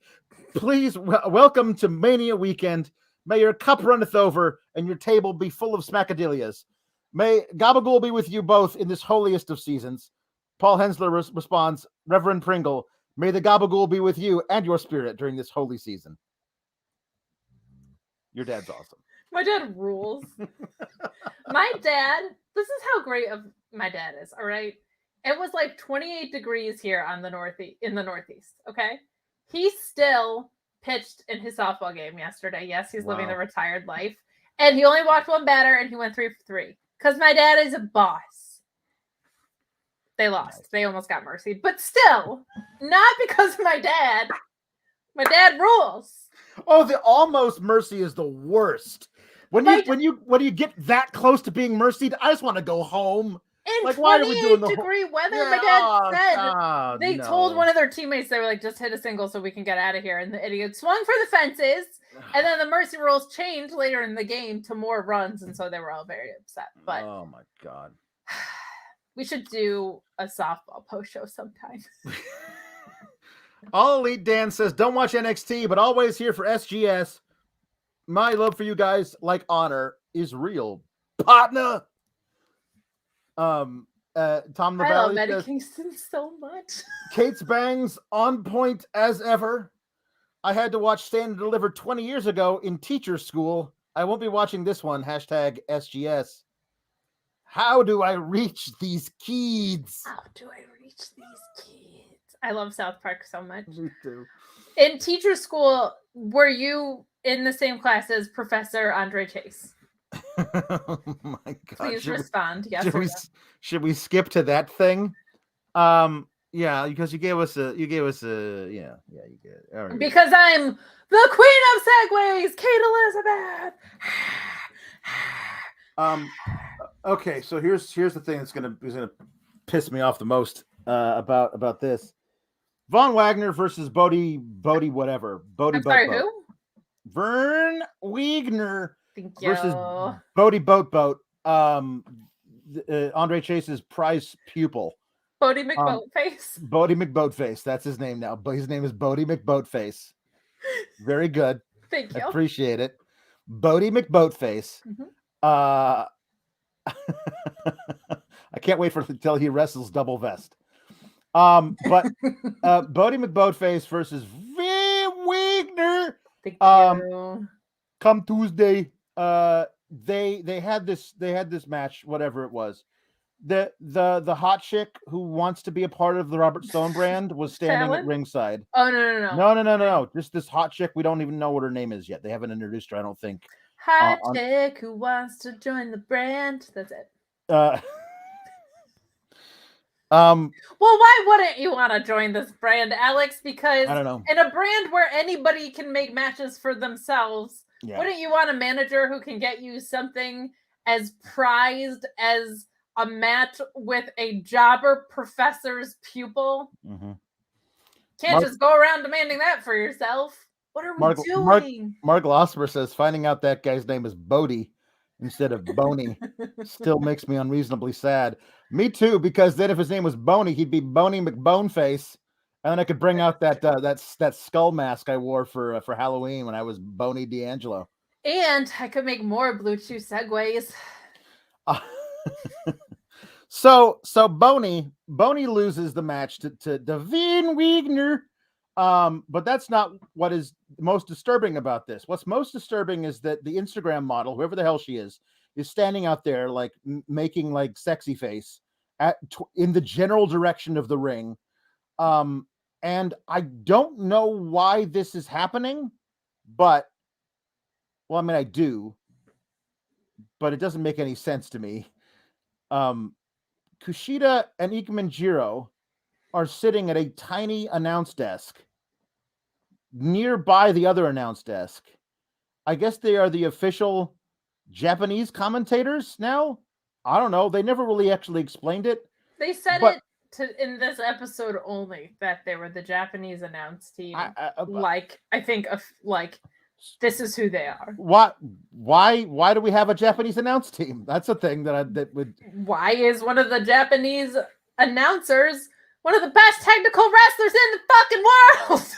please welcome to Mania weekend. May your cup runneth over and your table be full of smackadillias. May Gabagool be with you both in this holiest of seasons. Paul Hensler responds, Reverend Pringle, may the Gabagool be with you and your spirit during this holy season. Your dad's awesome. My dad rules. My dad, this is how great of my dad is, all right? It was like 28 degrees here in the Northeast, okay? He still pitched in his softball game yesterday. Yes, he's living the retired life. And he only walked one batter, and he went 3 for 3. Because my dad is a boss. They lost. Nice. They almost got mercy. But still, not because of my dad. My dad rules. Oh, the almost mercy is the worst. When you get that close to being mercied, I just want to go home. In like, 28-degree weather, my dad said they told one of their teammates, they were like, just hit a single so we can get out of here. And the idiot swung for the fences. And then the mercy rules changed later in the game to more runs. And so they were all very upset. But oh, my God. We should do a softball post show sometime. All Elite Dan says, don't watch NXT, but always here for SGS. My love for you guys, like honor, is real. Partner. Tom Navalli, I love Eddie Kingston so much. Kate's bangs on point as ever. I had to watch Stand and Deliver 20 years ago in teacher school. I won't be watching this one. Hashtag SGS. How do I reach these kids? How do I reach these kids? I love South Park so much. Me too. In teacher school, were you in the same class as Professor Andre Chase? Oh my God. Please respond. Yes or no. Should we skip to that thing? Yeah, because you gave us a you did. All right. Because I'm the queen of segways, Kate Elizabeth. Okay, so here's the thing that's gonna piss me off the most about this. Von Wagner versus Bodie whatever. I'm sorry, who? Vern Wagner Thank versus you. Bodie Boat. Andre Chase's prize pupil. Bodie McBoatface. Bodie McBoatface. That's his name now. But his name is Bodie McBoatface. Very good. Thank you. I appreciate it. Bodie McBoatface. Mhm. I can't wait until he wrestles double vest. But Bodie McBoatface versus Van Wagner. Thank you. Come Tuesday, they had this match, whatever it was. The hot chick who wants to be a part of the Robert Stone brand was standing at ringside. Oh no. Just this hot chick. We don't even know what her name is yet. They haven't introduced her, I don't think. Hot chick who wants to join the brand. That's it. Well, why wouldn't you want to join this brand, Alex? Because I don't know. In a brand where anybody can make matches for themselves, wouldn't you want a manager who can get you something as prized as a match with a jobber professor's pupil? Mm-hmm. Can't just go around demanding that for yourself. What are we doing? Mark Losper says finding out that guy's name is Bodie instead of Boney still makes me unreasonably sad. Me too, because then if his name was Boney, he'd be Boney McBoneface, and then I could bring out that skull mask I wore for Halloween when I was Boney D'Angelo. And I could make more Blue Chew segues. So Boney loses the match to Van Wagner. But that's not what is most disturbing about this. What's most disturbing is that the Instagram model, whoever the hell she is standing out there like making like sexy face in the general direction of the ring. And I don't know why this is happening, but I mean, I do, but it doesn't make any sense to me. Kushida and Ikemenjiro are sitting at a tiny announce desk nearby the other announce desk. I guess they are the official Japanese commentators now. I don't know. They never really actually explained it. They said in this episode only that they were the Japanese announce team. This is who they are. Why do we have a Japanese announce team? That's a thing that would. Why is one of the Japanese announcers one of the best technical wrestlers in the fucking world?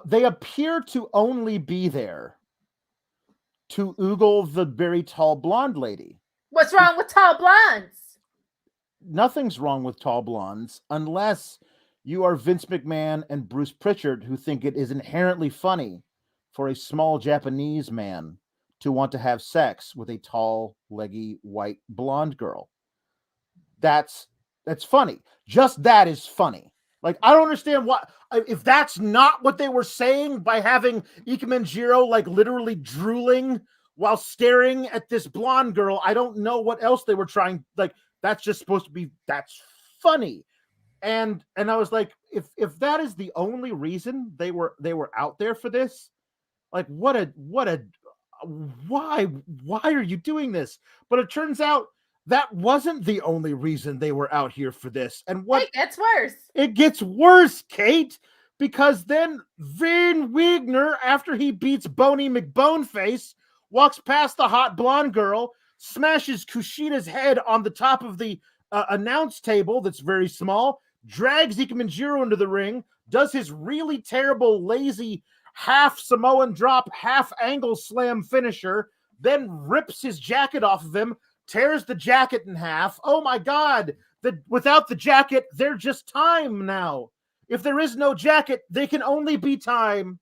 They appear to only be there to oogle the very tall blonde lady. What's wrong with tall blondes? Nothing's wrong with tall blondes unless you are Vince McMahon and Bruce Pritchard, who think it is inherently funny for a small Japanese man to want to have sex with a tall, leggy, white, blonde girl. That's funny. Just that is funny. Like, I don't understand if that's not what they were saying by having Ikemenjiro like literally drooling while staring at this blonde girl. I don't know what else they were trying. Like, that's just supposed to be, that's funny. And I was like, if that is the only reason they were out there for this, like why are you doing this? But it turns out that wasn't the only reason they were out here for this. And it gets worse. It gets worse, Kate, because then Van Wagner, after he beats Boney McBoneface, walks past the hot blonde girl, smashes Kushida's head on the top of the announce table that's very small, drags Ikemenjiro into the ring, does his really terrible, lazy half Samoan drop, half angle slam finisher, then rips his jacket off of him, tears the jacket in half. Oh my God. Without the jacket, they're just time now. If there is no jacket, they can only be time.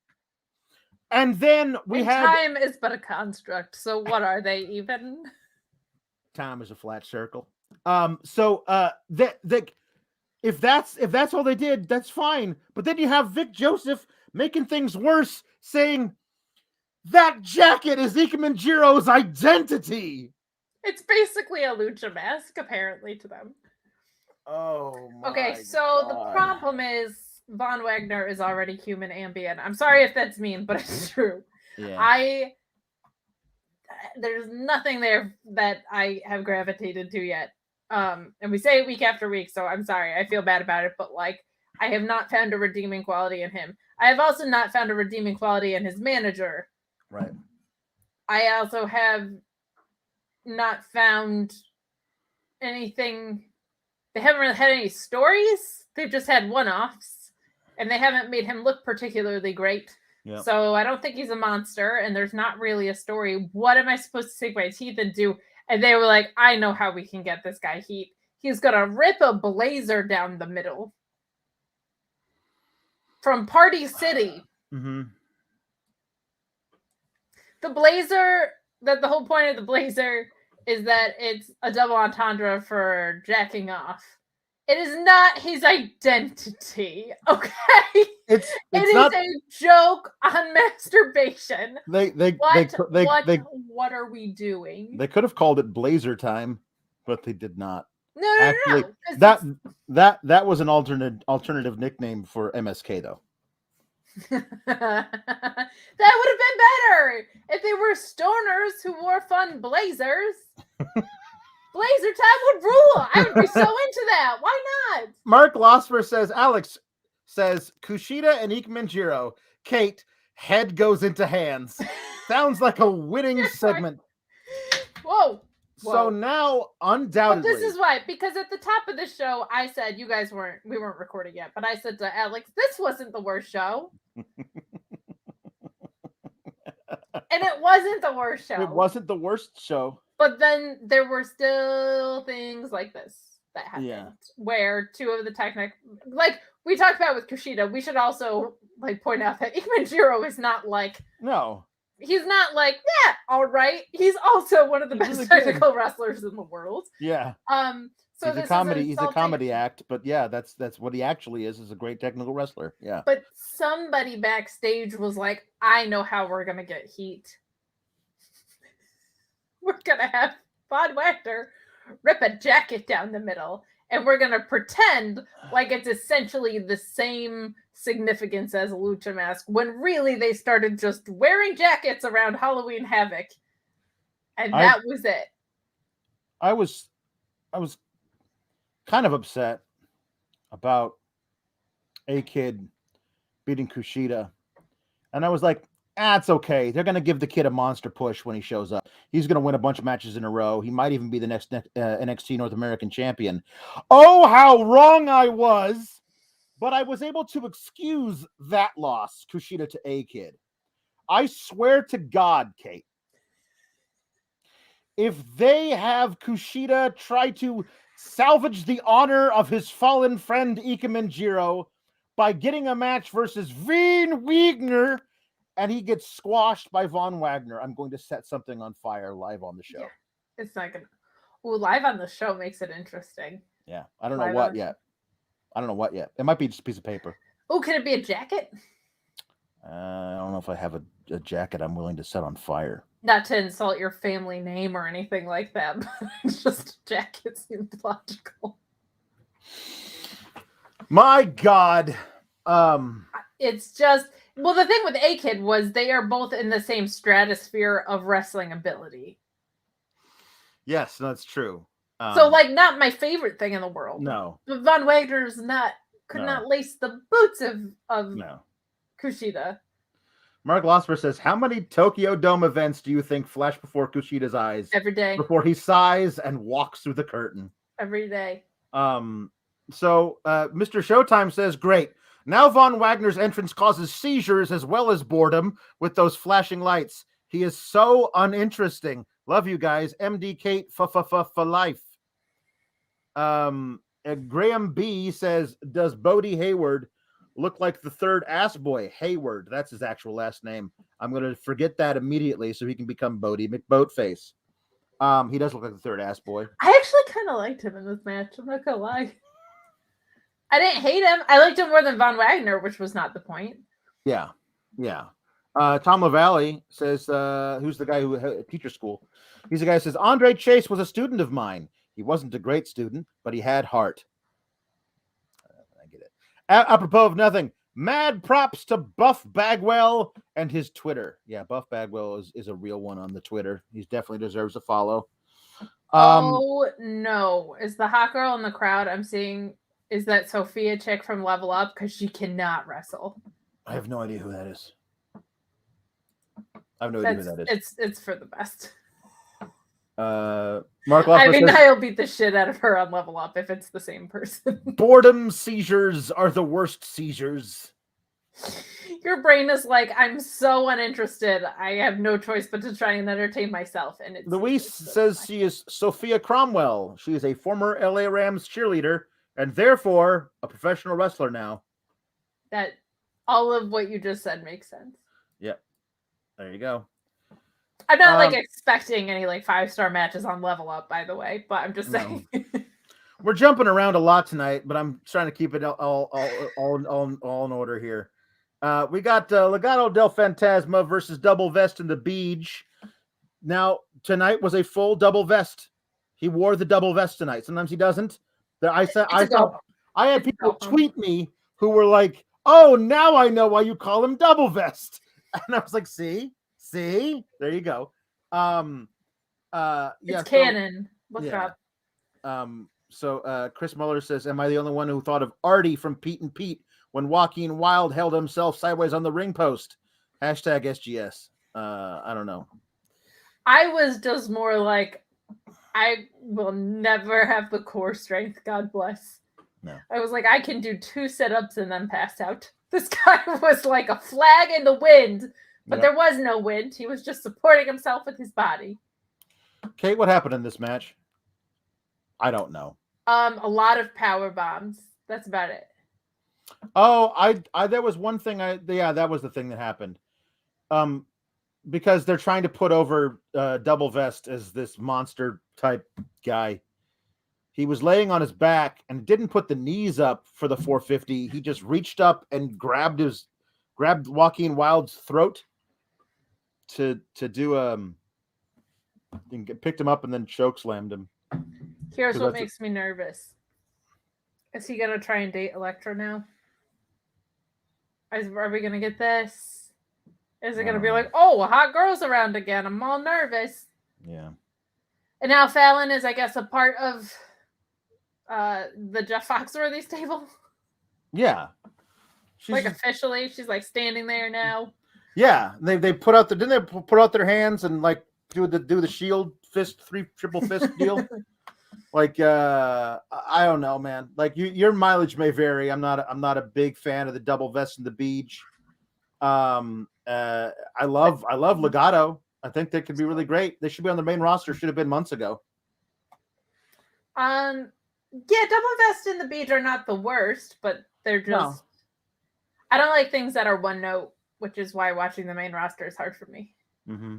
And then time is but a construct. So what are they even? Time is a flat circle. If that's all they did, that's fine. But then you have Vic Joseph making things worse, saying That jacket is Ikemenjiro's identity. It's basically a lucha mask, apparently, to them. Oh my Okay, so the God. problem is Von Wagner is already human ambient. I'm sorry if that's mean, but it's true. Yeah. There's nothing there that I have gravitated to yet. And we say it week after week, so I'm sorry. I feel bad about it, but like I have not found a redeeming quality in him. I have also not found a redeeming quality in his manager. Right. I also have not found anything. They haven't really had any stories. They've just had one-offs, and they haven't made him look particularly great. Yep. So I don't think he's a monster, and there's not really a story. What am I supposed to take my teeth and do? And they were like, I know how we can get this guy heat. He's going to rip a blazer down the middle from Party City. Mm-hmm. The blazer, the whole point of the blazer is that it's a double entendre for jacking off. It is not his identity, okay? It is not a joke on masturbation. What are we doing? They could have called it Blazer Time, but they did not. No. That was an alternative nickname for MSK though. That would have been better if they were stoners who wore fun blazers. Blazer Time would rule. I would be so into that. Why not? Mark Losper says, Alex says, Kushida and Ikemenjiro. Kate, head goes into hands. Sounds like a winning segment. Whoa. So now, undoubtedly. But this is why, because at the top of the show, I said, we weren't recording yet, but I said to Alex, this wasn't the worst show. And it wasn't the worst show. It wasn't the worst show. But then there were still things like this that happened, where two of the like we talked about with Kushida, we should also like point out that Ikemenjiro is not like he's not like all right. He's also one of the best technical wrestlers in the world. Yeah. So he's a comedy. He's a comedy act, but yeah, that's what he actually is a great technical wrestler. Yeah. But somebody backstage was like, I know how we're gonna get heat. We're gonna have Von Wagner rip a jacket down the middle, and we're gonna pretend like it's essentially the same significance as a lucha mask, when really they started just wearing jackets around Halloween Havoc, and that was it. I was kind of upset about A-Kid beating Kushida, and I was like, it's okay. They're going to give the kid a monster push when he shows up. He's going to win a bunch of matches in a row. He might even be the next NXT North American champion. Oh, how wrong I was. But I was able to excuse that loss, Kushida to A-Kid. I swear to God, Kate, if they have Kushida try to salvage the honor of his fallen friend Ikemenjiro by getting a match versus Von Wagner, and he gets squashed by Von Wagner, I'm going to set something on fire live on the show. Yeah, it's not going to. Well, live on the show makes it interesting. Yeah. I don't know what yet. It might be just a piece of paper. Oh, can it be a jacket? I don't know if I have a jacket I'm willing to set on fire. Not to insult your family name or anything like that, but just a jacket seems logical. My God. It's just... Well, the thing with A-Kid was they are both in the same stratosphere of wrestling ability. Yes, that's true. So, like, not my favorite thing in the world. No. But Von Wagner's could not lace the boots of Kushida. Mark Losper says, how many Tokyo Dome events do you think flash before Kushida's eyes? Every day. Before he sighs and walks through the curtain. Every day. So Mr. Showtime says, great. Now Von Wagner's entrance causes seizures as well as boredom with those flashing lights. He is so uninteresting. Love you guys. MD Kate for life. Graham B says, does Bodie Hayward look like the third ass boy? Hayward, that's his actual last name. I'm going to forget that immediately so he can become Bodie McBoatface. He does look like the third ass boy. I actually kind of liked him in this match. I'm not going to lie. I didn't hate him. I liked him more than Von Wagner, which was not the point. Yeah. Tom LaValle says, who's the guy who had teacher school? He's the guy who says, Andre Chase was a student of mine. He wasn't a great student, but he had heart. I get it. Apropos of nothing, mad props to Buff Bagwell and his Twitter. Yeah, Buff Bagwell is a real one on the Twitter. He definitely deserves a follow. Oh, no. Is the hot girl in the crowd I'm seeing, is that Sophia chick from Level Up? Because she cannot wrestle. I have no idea who that is. I have no idea who that is. It's for the best. Mark Loeffler says, I'll beat the shit out of her on Level Up if it's the same person. boredom seizures are the worst seizures. Your brain is like, I'm so uninterested. I have no choice but to try and entertain myself. And Louise says she is Sophia Cromwell. She is a former LA Rams cheerleader and therefore a professional wrestler now. That all of what you just said makes sense. Yep. There you go. I'm not expecting any 5-star matches on Level Up, by the way, but I'm just saying. We're jumping around a lot tonight, but I'm trying to keep it all in order here. We got Legado del Fantasma versus Double Vest in the Beach. Now, tonight was a full double vest. He wore the double vest tonight. Sometimes he doesn't. I had people tweet me who were like, "Oh, now I know why you call him Double Vest." And I was like, "See, there you go." It's canon. Look it up. So Chris Muller says, "Am I the only one who thought of Artie from Pete and Pete when Joaquin Wilde held himself sideways on the ring post?" Hashtag SGS. I don't know. I was just more like, I will never have the core strength. God bless. No. I was like, I can do 2 sit-ups and then pass out. This guy was like a flag in the wind, but there was no wind. He was just supporting himself with his body. Kate, what happened in this match? I don't know. A lot of power bombs. That's about it. Oh, I there was one thing that was the thing that happened. Because they're trying to put over Double Vest as this monster type guy. He was laying on his back and didn't put the knees up for the 450. He just reached up and grabbed Joaquin Wilde's throat to do picked him up and then choke slammed him. Here's what makes me nervous. Is he gonna try and date Electra now? Are we gonna get this? Is it gonna be like, oh, a hot girl's around again? I'm all nervous. Yeah. And now Fallon is, I guess, a part of the Jeff Foxworthy stable. Yeah. Officially, she's standing there now. Yeah, they put out didn't they put out their hands and do the shield fist triple fist deal? I don't know, man. Your mileage may vary. I'm not a big fan of the double vest in the beach. I love Legado. I think they could be really great. They should be on the main roster. Should have been months ago. Yeah, double vest in the beach are not the worst, but they're just. No. I don't like things that are one note, which is why watching the main roster is hard for me. Mm-hmm.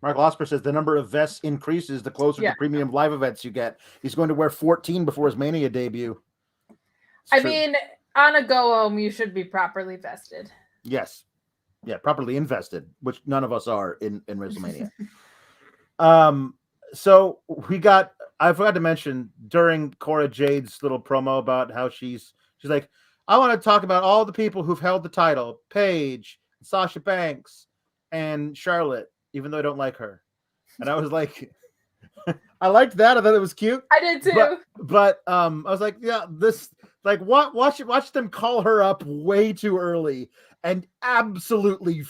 Mark Losper says the number of vests increases the closer to premium live events you get. He's going to wear 14 before his Mania debut. I mean, on a go home, you should be properly vested. Yes. Yeah, properly invested, which none of us are in WrestleMania. So I forgot to mention during Cora Jade's little promo about how she's like, I want to talk about all the people who've held the title, Paige, Sasha Banks, and Charlotte, even though I don't like her. And I was like, I liked that. I thought it was cute. I did too. But I was like, yeah, watch them call her up way too early and absolutely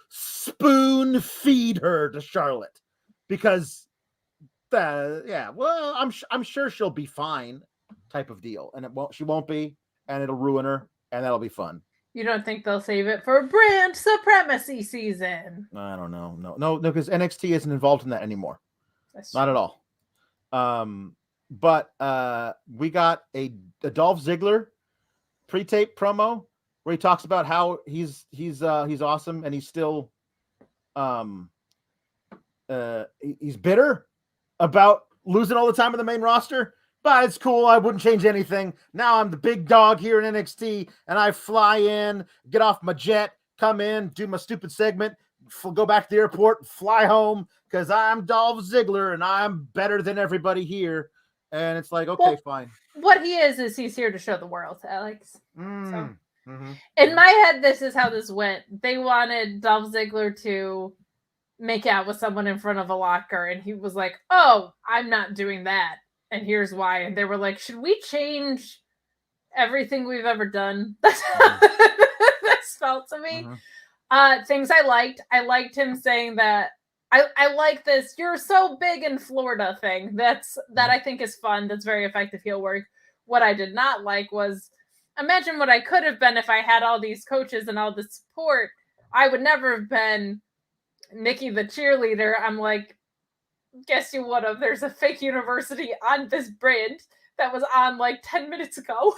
spoon feed her to Charlotte, because I'm sure she'll be fine, type of deal, and she won't be, and it'll ruin her, and that'll be fun. You don't think they'll save it for brand supremacy season? I don't know. No, because NXT isn't involved in that anymore. Not at all. But we got a Dolph Ziggler pre-tape promo where he talks about how he's awesome, and he's still he's bitter about losing all the time in the main roster. But it's cool. I wouldn't change anything. Now I'm the big dog here in NXT, and I fly in, get off my jet, come in, do my stupid segment, go back to the airport, fly home because I'm Dolph Ziggler and I'm better than everybody here. And it's like, okay, fine. What he is he's here to show the world, Alex. So, mm-hmm. In my head, this is how this went. They wanted Dolph Ziggler to make out with someone in front of a locker, and he was like, "Oh, I'm not doing that, and here's why." And they were like, "Should we change everything we've ever done?" That's how this felt to me. Things I liked him saying that I like this "you're so big in Florida" thing. That I think is fun. That's very effective heel work. What I did not like was, imagine what I could have been if I had all these coaches and all the support. I would never have been Nikki the cheerleader. I'm like, guess you would have. There's a fake university on this bridge that was on like 10 minutes ago.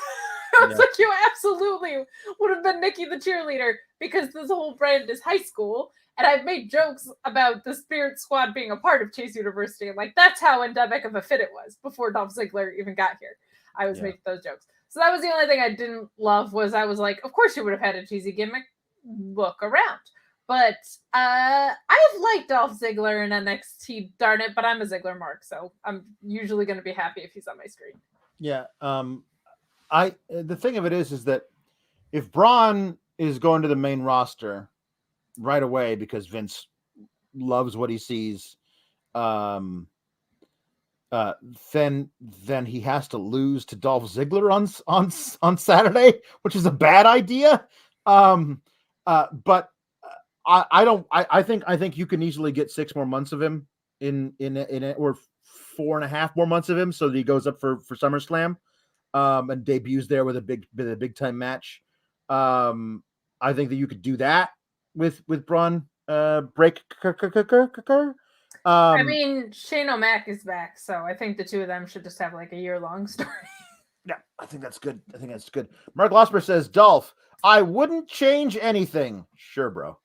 I was like, you absolutely would have been Nikki the cheerleader because this whole brand is high school. And I've made jokes about the Spirit Squad being a part of Chase University. Like, that's how endemic of a fit it was before Dolph Ziggler even got here. I was making those jokes. So that was the only thing I didn't love was I was like, of course you would have had a cheesy gimmick. Look around. But I've liked Dolph Ziggler in NXT, darn it, but I'm a Ziggler mark, so I'm usually going to be happy if he's on my screen. Yeah. The thing of it is that if Braun is going to the main roster right away because Vince loves what he sees, then he has to lose to Dolph Ziggler on Saturday, which is a bad idea. But I think you can easily get 6 more months of him in it, or 4.5 more months of him, so that he goes up for SummerSlam, and debuts there with a big time match. I think that you could do that with Braun Breakker. I mean, Shane O'Mac is back, so I think the two of them should just have like a year-long story. Yeah, I think that's good. Mark Losper says, Dolph, I wouldn't change anything. Sure, bro.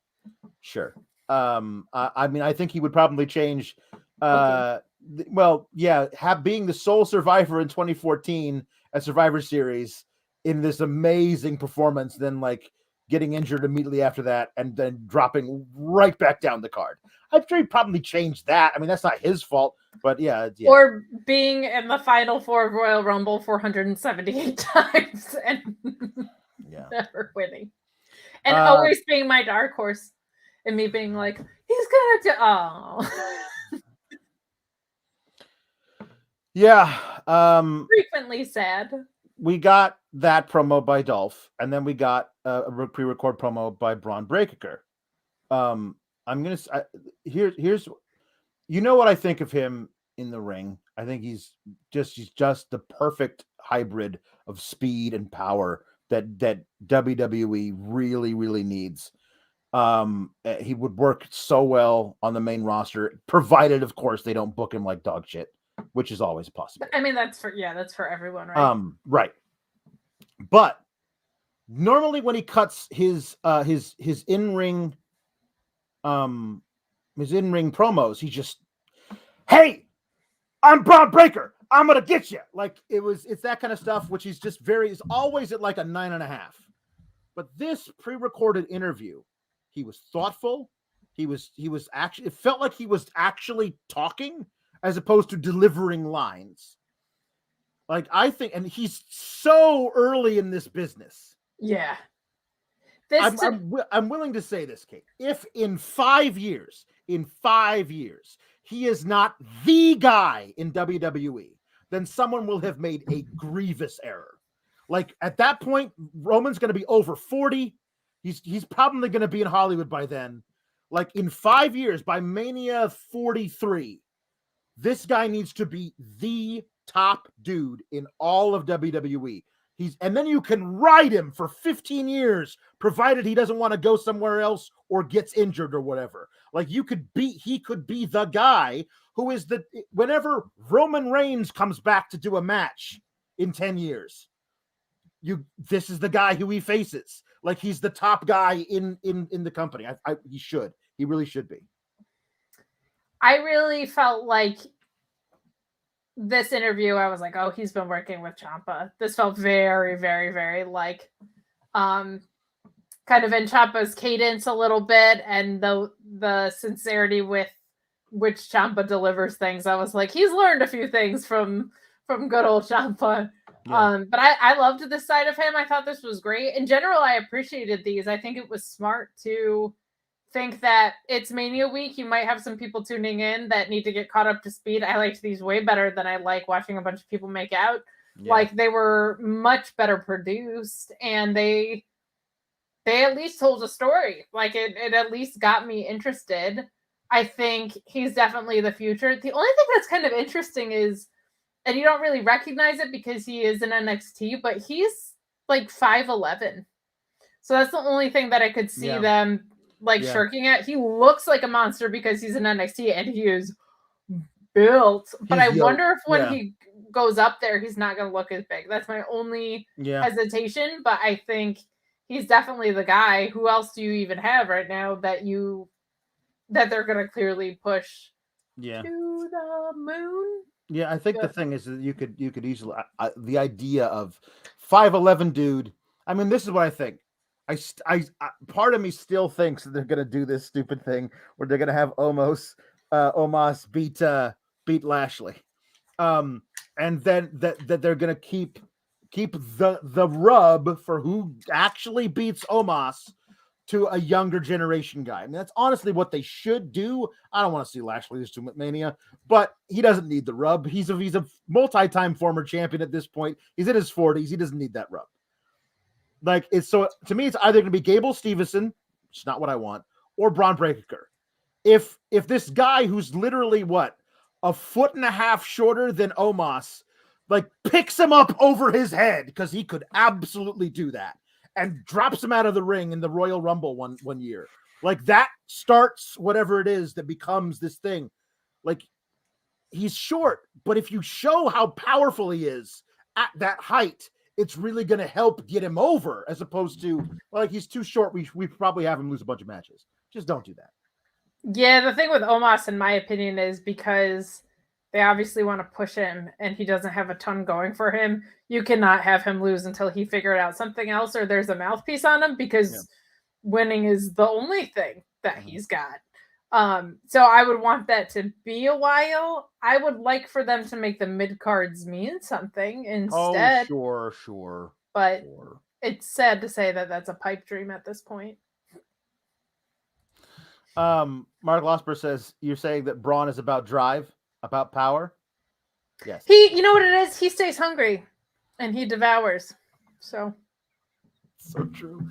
Sure. I mean, I think he would probably change. Being the sole survivor in 2014 at Survivor Series in this amazing performance, then like getting injured immediately after that, and then dropping right back down the card. I'm sure he'd probably change that. I mean, that's not his fault, but yeah. Or being in the Final Four of Royal Rumble 478 times and never winning, and always being my dark horse. And me being like, he's gonna do. Oh, yeah. Frequently sad. We got that promo by Dolph, and then we got a pre-record promo by Braun Breakker. I'm gonna here's what I think of him in the ring. I think he's just the perfect hybrid of speed and power that WWE really, really needs. He would work so well on the main roster, provided, of course, they don't book him like dog shit, which is always possible. I mean, that's for everyone, right? Right. But normally when he cuts his in-ring promos, he just, hey, I'm Braun Breakker, I'm gonna get you. Like it's that kind of stuff, which he's just is always at like a 9.5. But this pre-recorded interview, he was thoughtful. He was actually, it felt like he was actually talking as opposed to delivering lines. Like, I think, and he's so early in this business. Yeah. I'm willing to say this, Kate. If in 5 years, he is not the guy in WWE, then someone will have made a grievous error. Like, at that point, Roman's going to be over 40. He's probably going to be in Hollywood by then. Like, in 5 years, by Mania 43, this guy needs to be the top dude in all of WWE. And then you can ride him for 15 years, provided he doesn't want to go somewhere else or gets injured or whatever. Like, he could be the guy who is whenever Roman Reigns comes back to do a match in 10 years, this is the guy who he faces. Like, he's the top guy in the company. He really should be. I really felt like this interview, I was like, oh, he's been working with Ciampa. This felt very, very, very like, because kind of in Ciampa's cadence a little bit, and the sincerity with which Ciampa delivers things. I was like, he's learned a few things from good old Ciampa. Yeah. But I loved this side of him. I thought this was great. In general, I appreciated these. I think it was smart to think that it's Mania week. You might have some people tuning in that need to get caught up to speed. I liked these way better than I like watching a bunch of people make out. Yeah. Like, they were much better produced, and they at least told a story. Like, it at least got me interested. I think he's definitely the future. The only thing that's kind of interesting is, and you don't really recognize it because he is in NXT, but he's like 5'11". So that's the only thing that I could see them shirking at. He looks like a monster because he's in NXT and he is built. But I wonder if when he goes up there, he's not going to look as big. That's my only hesitation. But I think he's definitely the guy. Who else do you even have right now that they're going to clearly push to the moon? Yeah, I think the thing is that you could easily the idea of 5'11" dude. I mean, this is what I think. I part of me still thinks that they're gonna do this stupid thing where they're gonna have Omos beat Lashley, and then that they're gonna keep the rub for who actually beats Omos to a younger generation guy. I mean, that's honestly what they should do. I don't want to see Lashley lose to Mania, but he doesn't need the rub. He's a multi-time former champion at this point. He's in his 40s. He doesn't need that rub. Like, to me, it's either going to be Gable Stevenson, which is not what I want, or Braun Breakker. If this guy who's literally a foot and a half shorter than Omos, like, picks him up over his head, because he could absolutely do that, and drops him out of the ring in the Royal Rumble one year. Like, that starts whatever it is that becomes this thing. Like, he's short, but if you show how powerful he is at that height, it's really going to help get him over, as opposed to, like, he's too short. We probably have him lose a bunch of matches. Just don't do that. Yeah, the thing with Omos, in my opinion, is because they obviously want to push him and he doesn't have a ton going for him. You cannot have him lose until he figured out something else or there's a mouthpiece on him, because winning is the only thing that he's got. So I would want that to be a while. I would like for them to make the mid-cards mean something instead. Oh, sure. But it's sad to say that that's a pipe dream at this point. Mark Losper says, you're saying that Braun is about drive, about power? Yes. You know what it is? He stays hungry and he devours. So true.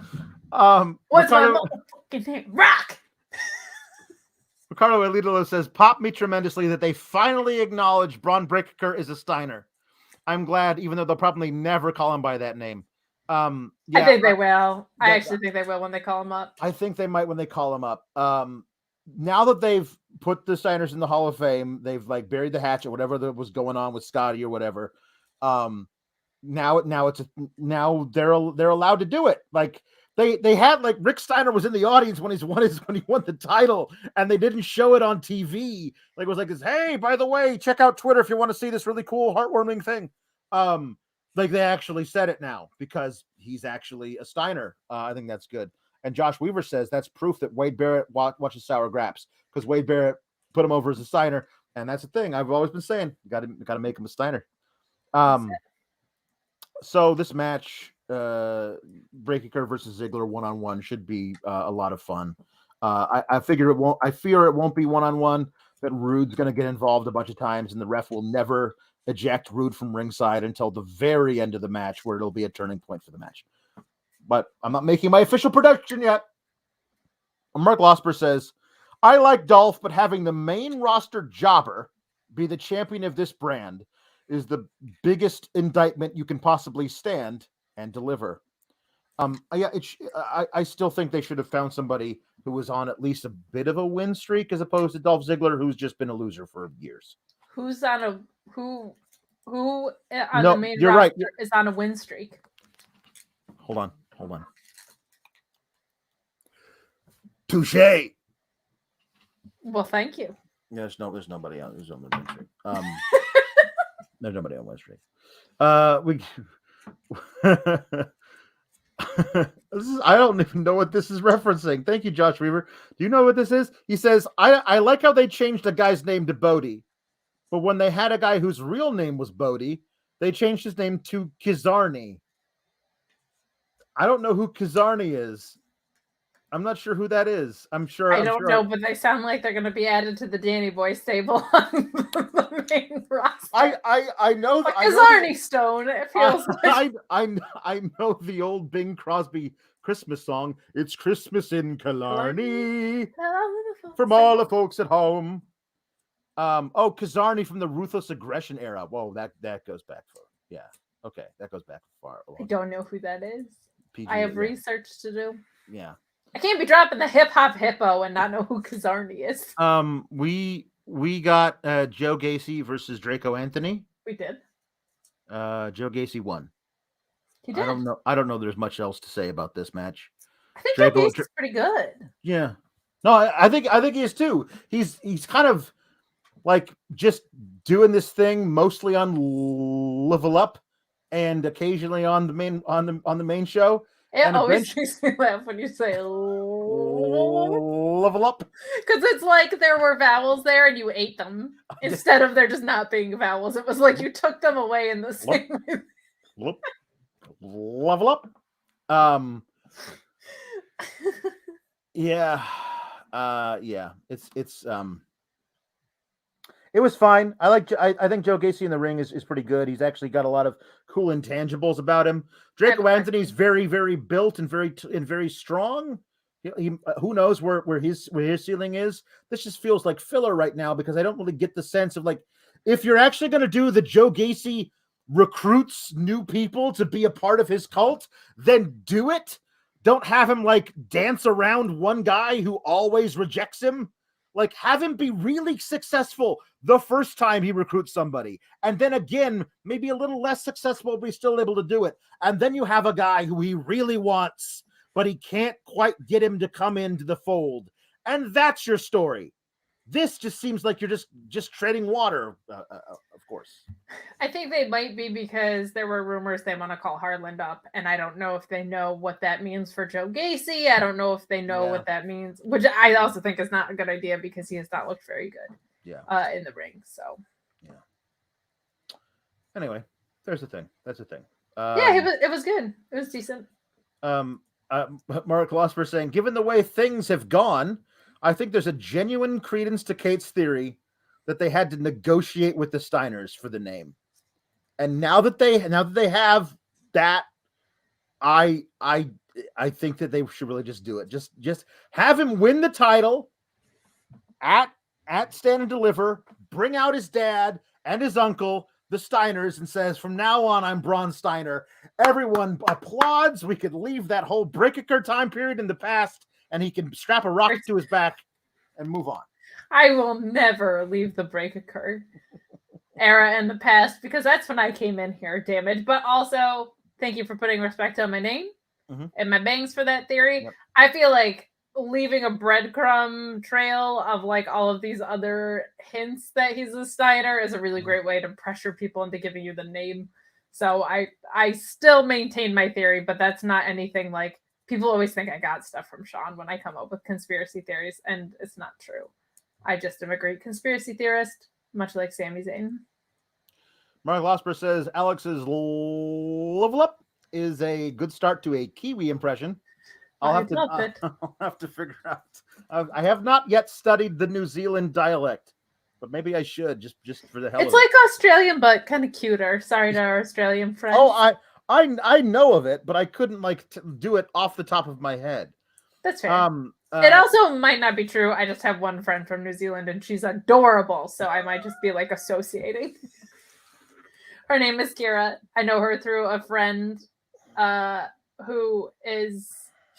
What's my fucking name? Rock! Ricardo Elidolo says, popped me tremendously that they finally acknowledge Braun Breakker is a Steiner. I'm glad, even though they'll probably never call him by that name. I think they will. I actually think they will when they call him up. I think they might when they call him up. Now that they've put the Steiners in the Hall of Fame, they've like buried the hatchet, whatever that was going on with Scotty or whatever. Now they're allowed to do it. Like they had, like, Rick Steiner was in the audience when he won the title, and they didn't show it on TV. Like, it was like this, hey, by the way, check out Twitter if you want to see this really cool, heartwarming thing. Like, they actually said it now because he's actually a Steiner. I think that's good. And Josh Weaver says that's proof that Wade Barrett watches Sour Graps, because Wade Barrett put him over as a Steiner, and that's the thing I've always been saying. Got to make him a Steiner. So this match, Breakker versus Ziggler 1-on-1, should be a lot of fun. I fear it won't be 1-on-1. That Rude's going to get involved a bunch of times, and the ref will never eject Rude from ringside until the very end of the match, where it'll be a turning point for the match. But I'm not making my official prediction yet. Mark Losper says, I like Dolph, but having the main roster jobber be the champion of this brand is the biggest indictment you can possibly stand and deliver. I still think they should have found somebody who was on at least a bit of a win streak, as opposed to Dolph Ziggler, who's just been a loser for years. Who's on a who on the main roster is on a win streak? Hold on. Touché. Well, thank you. Yeah, there's nobody on the win streak. There's nobody on win streak. I don't even know what this is referencing. Thank you, Josh Weaver. Do you know what this is? He says, I like how they changed a guy's name to Bodhi, but when they had a guy whose real name was Bodhi, they changed his name to Kizarni. I don't know who Kizarni is. I'm not sure who that is. I'm I don't know, but they sound like they're going to be added to the Danny Boy stable on the main roster. I know that Kizarni Stone. It feels like I know the old Bing Crosby Christmas song. It's Christmas in Killarney from all the folks at home. Kizarni from the Ruthless Aggression era. Whoa, that goes back far. Yeah. Okay, that goes back far. I don't know who that is. PG, I have research to do. Yeah. I can't be dropping the hip hop hippo and not know who Kizarni is. We got Joe Gacy versus Draco Anthony. We did. Joe Gacy won. He did. I don't know there's much else to say about this match. I think Joe Gacy's pretty good. Yeah. No, I think he is too. He's kind of like just doing this thing mostly on Level Up and occasionally on the main show. It always makes me laugh when you say Level Up. Because it's like there were vowels there and you ate them instead of there just not being vowels. It was like you took them away in the same way. Level Up. Yeah. It was fine. I think Joe Gacy in the ring is pretty good. He's actually got a lot of cool intangibles about him. Draco Anthony's very, very built and very strong. He who knows where his ceiling is. This just feels like filler right now because I don't really get the sense of like if you're actually going to do the Joe Gacy recruits new people to be a part of his cult, then do it. Don't have him like dance around one guy who always rejects him. Like have him be really successful the first time he recruits somebody. And then again, maybe a little less successful, but he's still able to do it. And then you have a guy who he really wants, but he can't quite get him to come into the fold. And that's your story. This just seems like you're just treading water, of course. I think they might be because there were rumors they want to call Harland up, and I don't know if they know what that means for Joe Gacy. I don't know if they know what that means, which I also think is not a good idea because he has not looked very good in the ring. So, yeah. Anyway, there's the thing. That's the thing. It was good. It was decent. Mark Losper saying, given the way things have gone, I think there's a genuine credence to Kate's theory that they had to negotiate with the Steiners for the name. And now that they have that, I think that they should really just do it. Just have him win the title at Stand and Deliver, bring out his dad and his uncle, the Steiners, and says, from now on, I'm Braun Steiner. Everyone applauds. We could leave that whole Breaker time period in the past, and he can strap a rocket to his back and move on. I will never leave the Breaker era in the past because that's when I came in here, damn it. But also, thank you for putting respect on my name and my bangs for that theory. Yep. I feel like leaving a breadcrumb trail of like all of these other hints that he's a Steiner is a really great way to pressure people into giving you the name. So I still maintain my theory, but that's not anything like people always think I got stuff from Sean when I come up with conspiracy theories, and it's not true. I just am a great conspiracy theorist, much like Sami Zayn. Mark Losper says Alex's Level Up is a good start to a Kiwi impression. I'll have to figure out. I have not yet studied the New Zealand dialect, but maybe I should just for the hell of it. It's like Australian, but kind of cuter. Sorry to our Australian friends. Oh, I know of it, but I couldn't do it off the top of my head. That's fair. It also might not be true. I just have one friend from New Zealand, and she's adorable, so I might just be like associating. Her name is Kira. I know her through a friend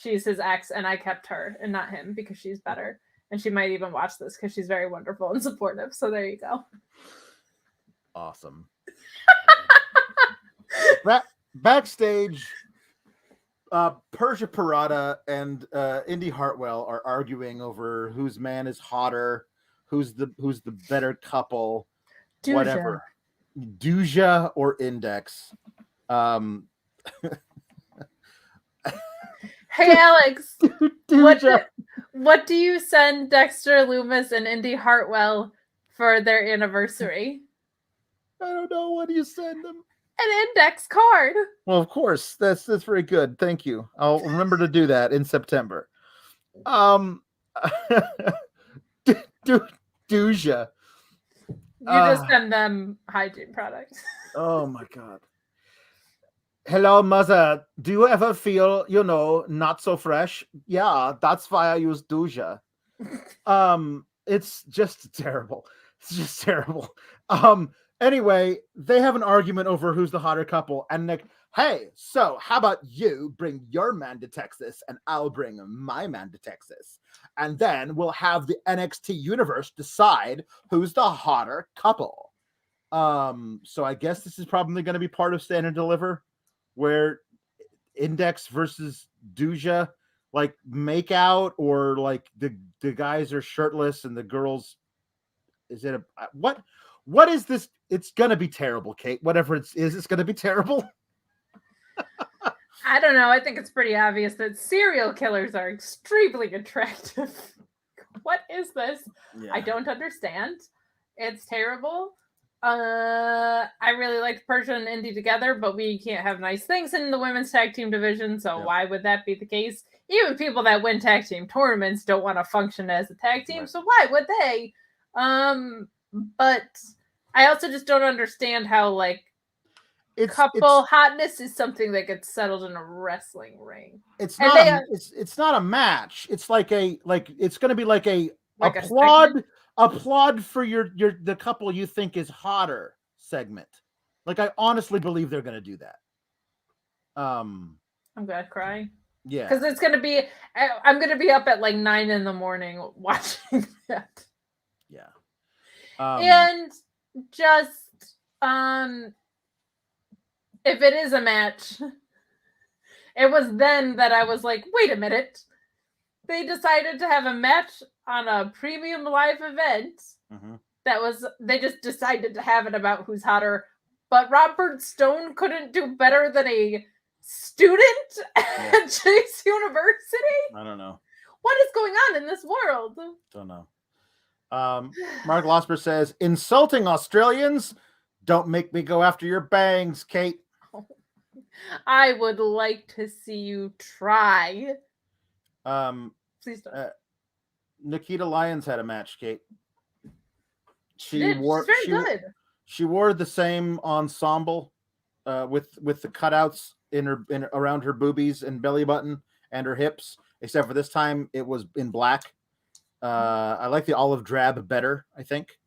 she's his ex, and I kept her and not him because she's better. And she might even watch this because she's very wonderful and supportive. So there you go. Awesome. Backstage, Persia Parada and Indy Hartwell are arguing over whose man is hotter, who's the better couple, Duja. Whatever. Duja or Index. Hey, Alex, Dooja. what do you send Dexter Loomis and Indy Hartwell for their anniversary? I don't know. What do you send them? An index card. Well, of course. That's very good. Thank you. I'll remember to do that in September. Dooja. You just send them hygiene products. Oh my God. Hello, mother. Do you ever feel, not so fresh? Yeah, that's why I use Dooja. It's just terrible. It's just terrible. Anyway, they have an argument over who's the hotter couple, and Nick, hey, so how about you bring your man to Texas and I'll bring my man to Texas, and then we'll have the NXT universe decide who's the hotter couple. So I guess this is probably going to be part of Stand and Deliver, where Index versus Dooja like make out, or like the guys are shirtless and the girls. Is it what is this? It's gonna be terrible, Kate. Whatever it's gonna be terrible. I don't know. I think it's pretty obvious that serial killers are extremely attractive. What is this? Yeah. I don't understand. It's terrible. I really liked Persia and Indy together, but we can't have nice things in the women's tag team division, so why would that be the case? Even people that win tag team tournaments don't want to function as a tag team, so why would they? But I also just don't understand how couple hotness is something that gets settled in a wrestling ring. It's not it's not a match. It's it's going to be like a applaud for the couple you think is hotter segment. Like, I honestly believe they're going to do that. I'm going to cry. Yeah. Because it's going to be, I'm going to be up at 9 a.m. watching that. Yeah. And just, if it is a match, it was then that I was like, wait a minute. They decided to have a match on a premium live event. Mm-hmm. They just decided to have it about who's hotter. But Robert Stone couldn't do better than a student at Chase University? I don't know. What is going on in this world? Don't know. Mark Losper says, insulting Australians? Don't make me go after your bangs, Kate. I would like to see you try. Please don't. Nikita Lyons had a match, Kate. She's very good. She wore the same ensemble with the cutouts around her boobies and belly button and her hips, except for this time it was in black. I like the olive drab better, I think.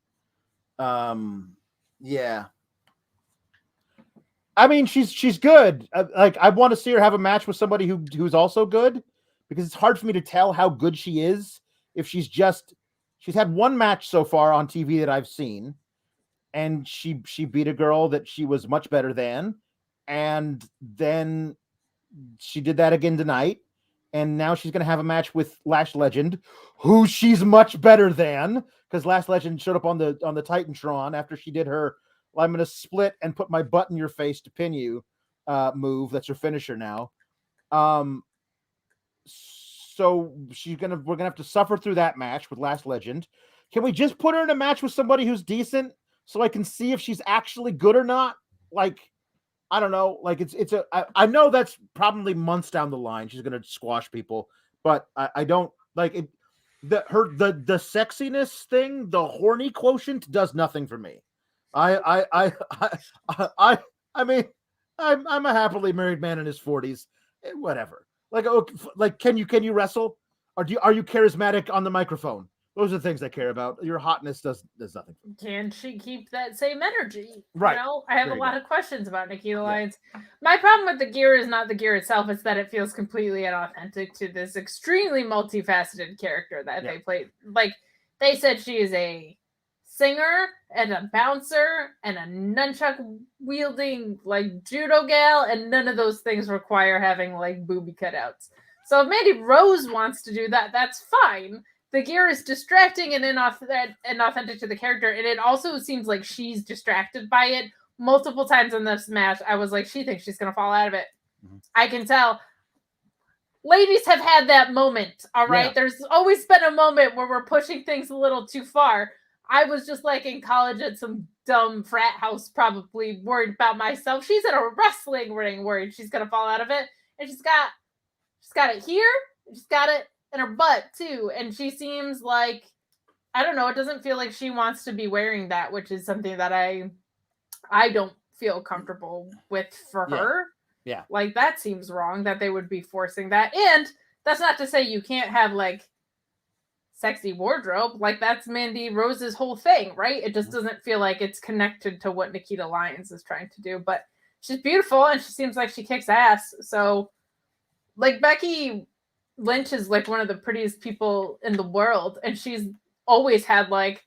Yeah. I mean, she's good. I want to see her have a match with somebody who's also good, because it's hard for me to tell how good she is if she's had one match so far on TV that I've seen, and she beat a girl that she was much better than, and then she did that again tonight, and now she's going to have a match with Lash Legend, who she's much better than, because Lash Legend showed up on the Titantron after she did her I'm going to split and put my butt in your face to pin you move. That's her finisher now. So we're going to have to suffer through that match with Lash Legend. Can we just put her in a match with somebody who's decent so I can see if she's actually good or not? I don't know. I know that's probably months down the line. She's going to squash people, but I don't like it. The sexiness thing, the horny quotient does nothing for me. I mean, I'm a happily married man in his 40s. Whatever. Can you wrestle? Or are you charismatic on the microphone? Those are the things I care about. Your hotness does nothing. Can she keep that same energy? Right. I have a lot of questions about Nikita Lyons. My problem with the gear is not the gear itself. It's that it feels completely inauthentic to this extremely multifaceted character that they played. They said she is a singer and a bouncer and a nunchuck wielding judo gal, and none of those things require having booby cutouts. So if Mandy Rose wants to do that, that's fine. The gear is distracting and inauthentic to the character, and it also seems like she's distracted by it multiple times in this match. I was like, she thinks she's going to fall out of it. Mm-hmm. I can tell. ladies have had that moment, all right? Yeah. There's always been a moment where we're pushing things a little too far. I was just like in college at some dumb frat house, probably worried about myself. She's in a wrestling ring worried she's going to fall out of it. And she's got it here. She's got it in her butt too. And she seems like, I don't know, it doesn't feel like she wants to be wearing that, which is something that I don't feel comfortable with for her. Yeah. Like, that seems wrong that they would be forcing that. And that's not to say you can't have, like, sexy wardrobe. Like, that's Mandy Rose's whole thing, right? It just doesn't feel like it's connected to what Nikita Lyons is trying to do. But she's beautiful, and she seems like she kicks ass. So, like, Becky Lynch is, like, one of the prettiest people in the world. And she's always had, like,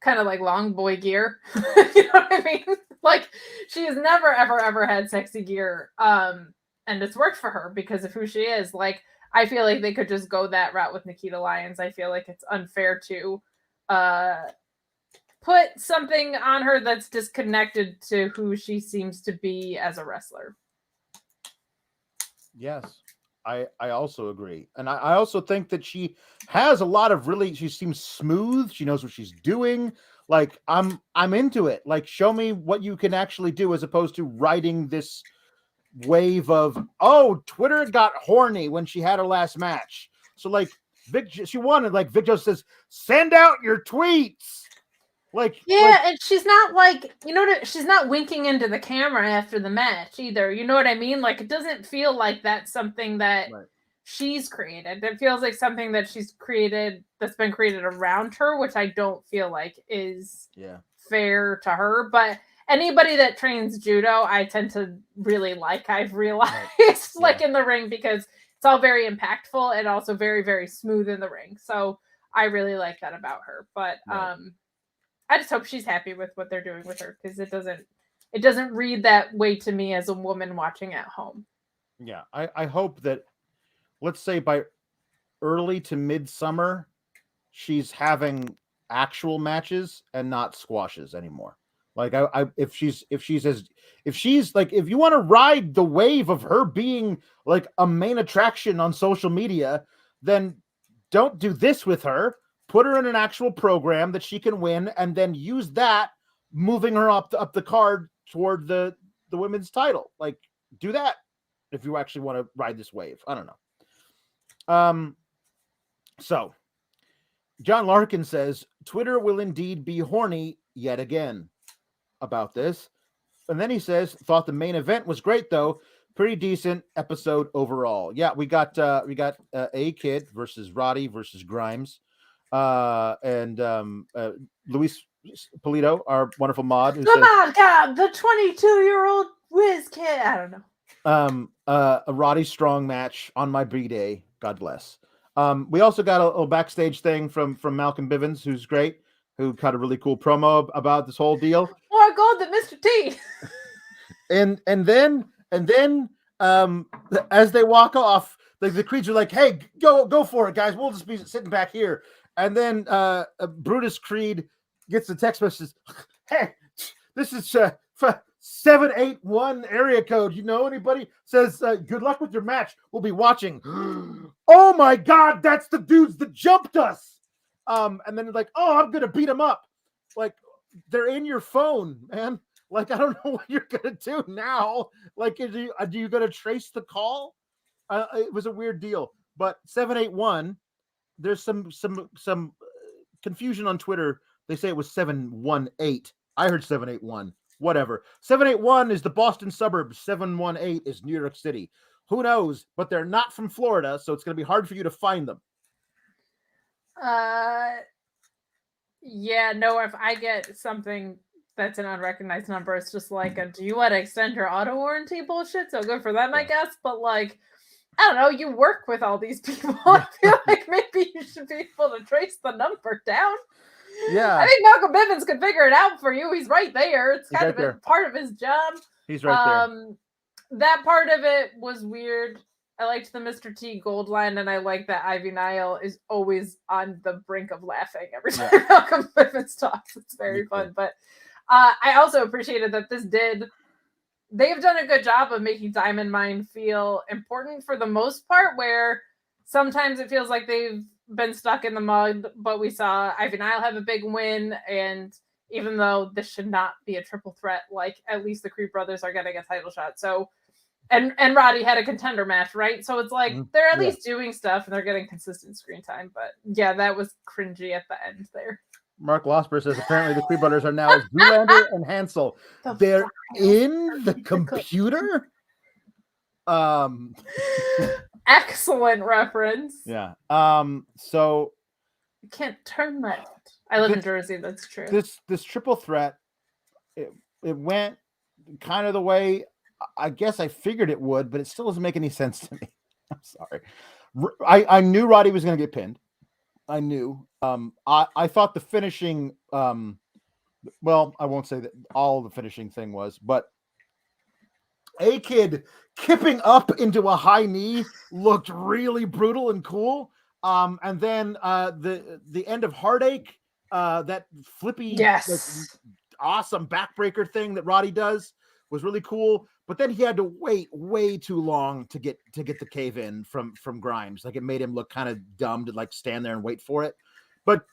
kind of like long boy gear. You know what I mean? Like, she has never, ever, ever had sexy gear. And it's worked for her because of who she is. Like, I feel like they could just go that route with Nikita Lyons. I feel like it's unfair to put something on her that's disconnected to who she seems to be as a wrestler. Yes. I also agree. And I also think that she has a lot of she seems smooth. She knows what she's doing. Like, I'm into it. Like, show me what you can actually do as opposed to riding this wave of, oh, Twitter got horny when she had her last match. So, like, she wanted, like, Vic Joseph says, send out your tweets. Like, and she's not like, she's not winking into the camera after the match either. You know what I mean? Like, it doesn't feel like that's something that she's created. It feels like something that she's created, that's been created around her, which I don't feel like is fair to her. But anybody that trains judo, I tend to really like. I've realized, like, in the ring, because it's all very impactful and also very, very smooth in the ring. So I really like that about her. But I just hope she's happy with what they're doing with her, because it doesn't read that way to me as a woman watching at home. Yeah, I hope that, let's say by early to midsummer, she's having actual matches and not squashes anymore. Like, if you want to ride the wave of her being like a main attraction on social media, then don't do this with her. Put her in an actual program that she can win, and then use that, moving her up the card toward the women's title. Like, do that if you actually want to ride this wave. I don't know. So John Larkin says Twitter will indeed be horny yet again about this. And then he says, thought the main event was great though. Pretty decent episode overall. Yeah, we got A Kid versus Roddy versus Grimes. And Luis Polito, our wonderful mod. Who Come on, God, the 22-year-old whiz kid. I don't know. A Roddy Strong match on my B-Day. God bless. We also got a little backstage thing from Malcolm Bivens, who's great, who cut a really cool promo about this whole deal. More gold than Mr. T. and then as they walk off, the Creeds are like, "Hey, go for it, guys. We'll just be sitting back here." And then Brutus Creed gets the text message. Hey, this is 781 area code. You know anybody? Says, good luck with your match. We'll be watching. Oh my God, that's the dudes that jumped us. And then they're like, oh, I'm gonna beat them up. Like, they're in your phone, man. Like, I don't know what you're gonna do now. Like, are you gonna trace the call? It was a weird deal. But 781. There's some confusion on Twitter. They say it was 718. I heard 781. Whatever. 781 is the Boston suburbs. 718 is New York City. Who knows? But they're not from Florida, so it's going to be hard for you to find them. Yeah, no, if I get something that's an unrecognized number, it's just like do you want to extend your auto warranty bullshit? So good for them, I guess. But, like, I don't know, you work with all these people. I feel like maybe you should be able to trace the number down. Yeah. I think Malcolm Bivens could figure it out for you. He's right there. It's kind of a part of his job. He's right there. That part of it was weird. I liked the Mr. T gold line, and I like that Ivy Nile is always on the brink of laughing every time Malcolm Bivens talks. It's very fun. But I also appreciated that this did they've done a good job of making Diamond Mine feel important for the most part, where sometimes it feels like they've been stuck in the mud, but we saw Ivy Nile have a big win, and even though this should not be a triple threat, like at least the Creed brothers are getting a title shot. So, and Roddy had a contender match, right? So it's like they're at least doing stuff and they're getting consistent screen time. But yeah, that was cringy at the end there. Mark Losper says apparently the Creed brothers are now Zoolander and Hansel. They're in the computer. Excellent reference. Yeah. So you can't turn that. I live in Jersey. That's true. This triple threat, it went kind of the way I guess I figured it would, but it still doesn't make any sense to me. I'm sorry. I knew Roddy was going to get pinned. I knew. I thought the finishing. Well, I won't say that all the finishing thing was, but A-Kid kipping up into a high knee looked really brutal and cool. And then the end of Heartache, that flippy, like, awesome backbreaker thing that Roddy does was really cool. But then he had to wait way too long to get the cave in from Grimes. Like, it made him look kind of dumb to like stand there and wait for it. But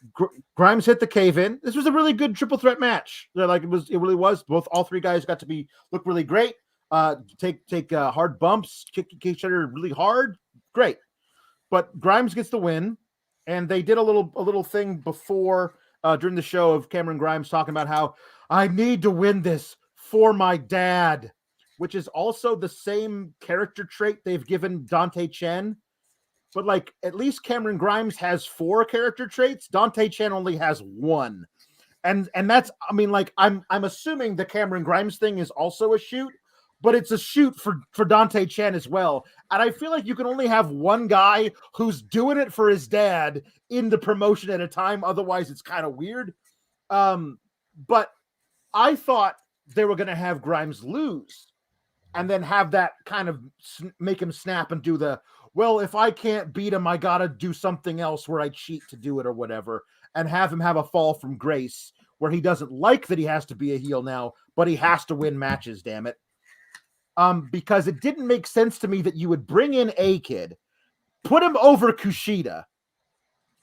Grimes hit the cave in. This was a really good triple threat match. Like, it really was. All three guys got to look really great. Take hard bumps, kick each other really hard. Great. But Grimes gets the win, and they did a little thing before during the show of Cameron Grimes talking about how I need to win this for my dad, which is also the same character trait they've given Dante Chen. But like, at least Cameron Grimes has 4 character traits. Dante Chen only has 1. And that's, I mean, like, I'm assuming the Cameron Grimes thing is also a shoot, but it's a shoot for Dante Chen as well. And I feel like you can only have one guy who's doing it for his dad in the promotion at a time. Otherwise, it's kind of weird. But I thought they were going to have Grimes lose and then have that kind of make him snap and do the, well, if I can't beat him, I got to do something else where I cheat to do it or whatever, and have him have a fall from grace where he doesn't like that he has to be a heel now, but he has to win matches, damn it. Because it didn't make sense to me that you would bring in A-Kid, put him over Kushida,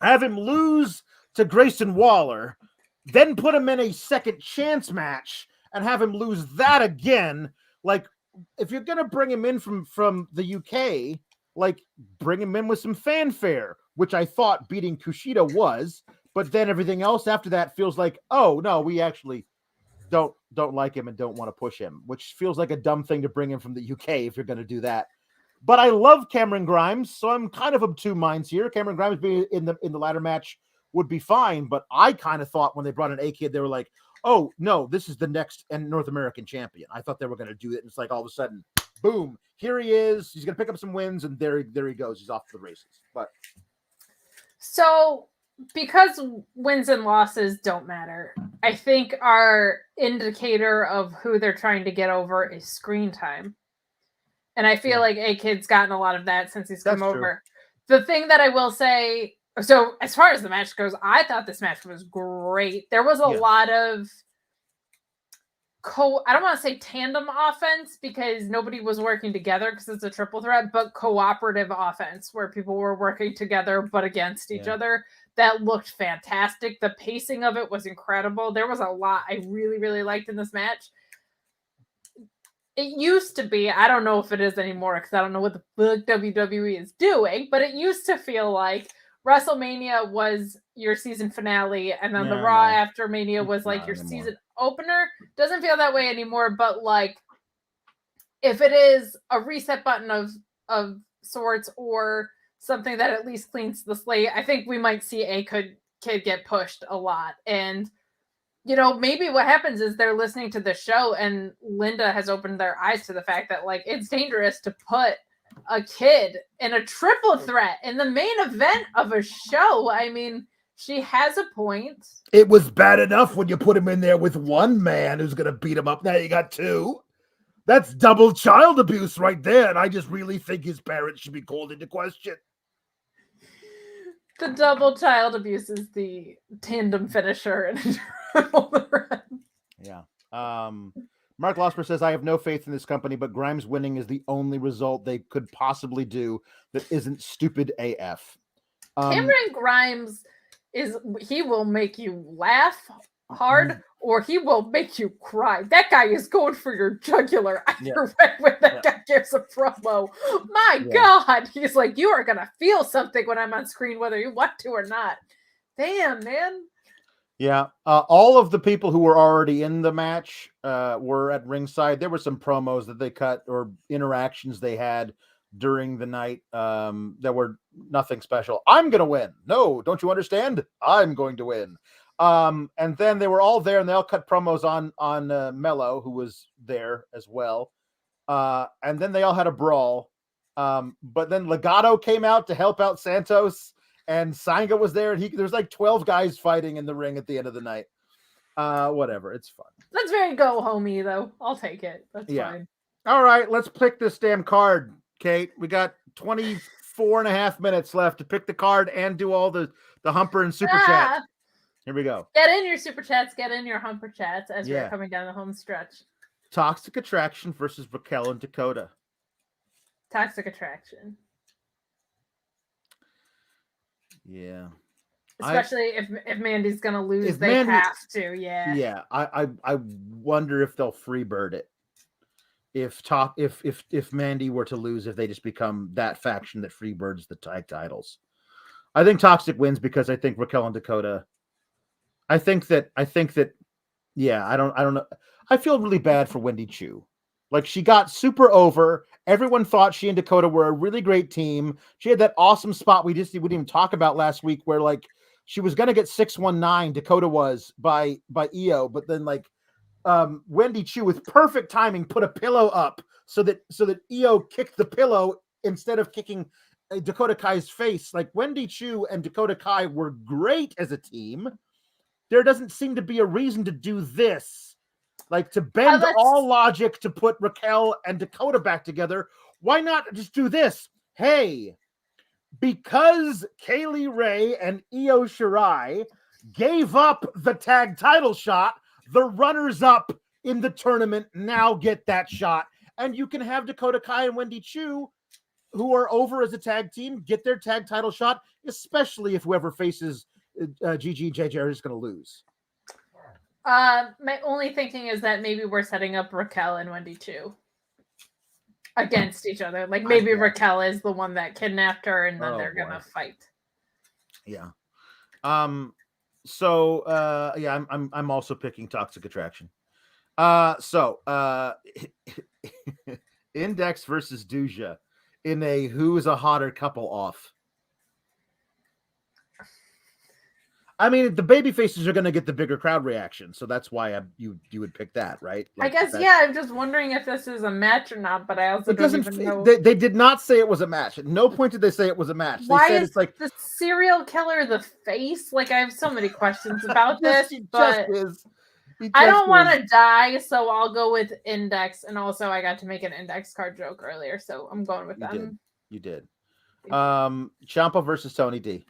have him lose to Grayson Waller, then put him in a second chance match and have him lose that again. Like, if you're going to bring him in from the UK, like, bring him in with some fanfare, which I thought beating Kushida was, but then everything else after that feels like, oh, no, we actually don't like him and don't want to push him, which feels like a dumb thing to bring him from the UK if you're going to do that. But I love Cameron Grimes, so I'm kind of two minds here. Cameron Grimes being in the ladder match would be fine, but I kind of thought when they brought in A-Kid, they were like, oh, no, this is the next North American champion. I thought they were going to do it, and it's like all of a sudden, boom, here he is. He's going to pick up some wins, and there he goes. He's off to the races. But so, because wins and losses don't matter, I think our indicator of who they're trying to get over is screen time. And I feel like A-Kid's gotten a lot of that since he's come over. The thing that I will say, so as far as the match goes, I thought this match was great. There was a lot of I don't want to say tandem offense because nobody was working together because it's a triple threat, but cooperative offense where people were working together but against each other. That looked fantastic. The pacing of it was incredible. There was a lot I really, really liked in this match. It used to be, I don't know if it is anymore because I don't know what the fuck WWE is doing, but it used to feel like WrestleMania was your season finale and then the Raw after Mania was like your season opener. Doesn't feel that way anymore, but like if it is a reset button of sorts or something that at least cleans the slate, I think we might see A-Kid get pushed a lot. And you know, maybe what happens is they're listening to the show and Linda has opened their eyes to the fact that like it's dangerous to put a kid in a triple threat in the main event of a show. I mean, she has a point. It was bad enough when you put him in there with one man who's going to beat him up. Now you got 2. That's double child abuse right there. And I just really think his parents should be called into question. The double child abuse is the tandem finisher in a triple threat. Yeah. Mark Losper says, I have no faith in this company, but Grimes winning is the only result they could possibly do that isn't stupid AF. Cameron Grimes he will make you laugh hard or he will make you cry. That guy is going for your jugular either way when that guy gives a promo. My God. He's like, you are going to feel something when I'm on screen, whether you want to or not. Damn, man. Yeah. All of the people who were already in the match were at ringside. There were some promos that they cut or interactions they had during the night that were nothing special. I'm going to win. No, don't you understand? I'm going to win. And then they were all there and they all cut promos on Mello, who was there as well. And then they all had a brawl. But then Legato came out to help out Santos, and Sanga was there, and there's like 12 guys fighting in the ring at the end of the night. Whatever. It's fun. That's very go homey though. I'll take it. That's fine. All right, let's pick this damn card, Kate. We got 24 and a half minutes left to pick the card and do all the humper and super chat. Here we go. Get in your super chats. Get in your humper chats as we're coming down the home stretch. Toxic Attraction versus Raquel and Dakota. Toxic Attraction. Yeah. Especially if Mandy's gonna lose, they have to. Yeah. Yeah. I wonder if they'll freebird it. If Mandy were to lose, if they just become that faction that freebirds the tag titles. I think Toxic wins because I think Raquel and Dakota. I think that yeah, I don't know. I feel really bad for Wendy Chu. Like, she got super over. Everyone thought she and Dakota were a really great team. She had that awesome spot we didn't even talk about last week where like she was gonna get 619, Dakota was by EO, but then like Wendy Chu with perfect timing put a pillow up so that EO kicked the pillow instead of kicking Dakota Kai's face. Like, Wendy Chu and Dakota Kai were great as a team. There doesn't seem to be a reason to do this. Like, to bend all logic to put Raquel and Dakota back together. Why not just do this? Hey, because Kaylee Ray and Io Shirai gave up the tag title shot, the runners-up in the tournament now get that shot. And you can have Dakota Kai and Wendy Chu, who are over as a tag team, get their tag title shot, especially if whoever faces Gigi and JJ is going to lose. My only thinking is that maybe we're setting up Raquel and Wendy Chu against each other. Like, maybe Raquel is the one that kidnapped her, and then they're gonna fight. Yeah. So yeah, I'm also picking Toxic Attraction. Index versus Duja in a who's a hotter couple off. I mean, the baby faces are going to get the bigger crowd reaction, so that's why you would pick that, right? Like, I guess, yeah. I'm just wondering if this is a match or not, but I also don't even know. They did not say it was a match. At no point did they say it was a match. Why they said is it's like the serial killer the face? Like, I have so many questions about this, but I don't want to die, so I'll go with Index. And also, I got to make an Index card joke earlier, so I'm going with them. You did. Ciampa versus Tony D.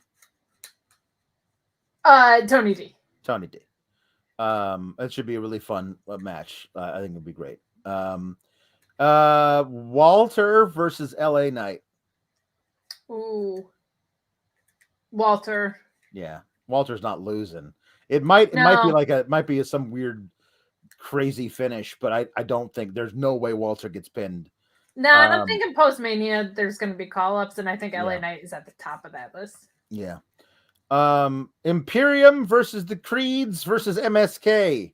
Tony D. It should be a really fun match. I think it'd be great. Walter versus LA Knight. Ooh. Walter. Yeah. Walter's not losing. It might be some weird crazy finish, but I don't think there's no way Walter gets pinned. No, I'm thinking post-Mania there's gonna be call-ups, and I think LA Knight is at the top of that list. Yeah. Imperium versus the Creeds versus MSK.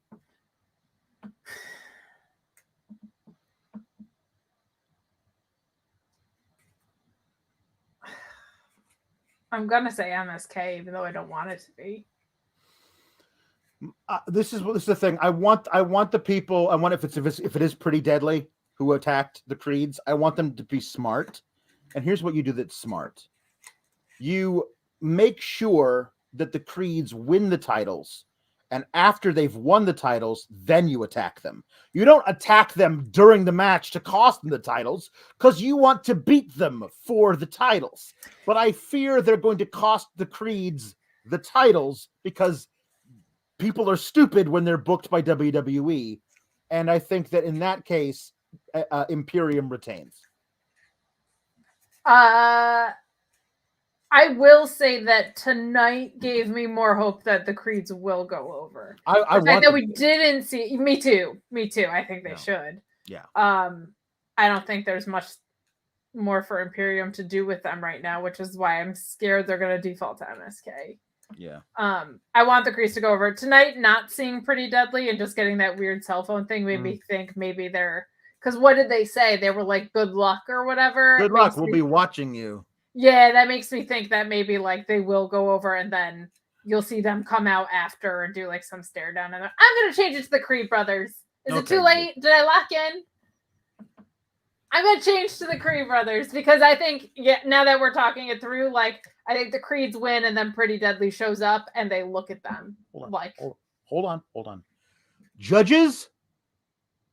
I'm gonna say MSK, even though I don't want it to be. This is the thing. I want the people. I want if it is Pretty Deadly who attacked the Creeds. I want them to be smart. And here's what you do that's smart. You make sure that the Creeds win the titles, and after they've won the titles, then you attack them. You don't attack them during the match to cost them the titles because you want to beat them for the titles. But I fear they're going to cost the Creeds the titles because people are stupid when they're booked by WWE. And I think that in that case, Imperium retains. I will say that tonight gave me more hope that the Creeds will go over. I want that we didn't see. Me too. I think they should. Yeah. I don't think there's much more for Imperium to do with them right now, which is why I'm scared they're going to default to MSK. Yeah. I want the Creeds to go over tonight. Not seeing Pretty Deadly and just getting that weird cell phone thing made me think maybe they're, because what did they say? They were like good luck or whatever. Good luck. We'll be watching you. Yeah, that makes me think that maybe like they will go over and then you'll see them come out after and do like some stare down. And I'm going to change it to the Creed brothers. Is it too late? Did I lock in? I'm going to change to the Creed brothers because I think, now that we're talking it through, like, I think the Creeds win and then Pretty Deadly shows up and they look at them. Hold on. Judges?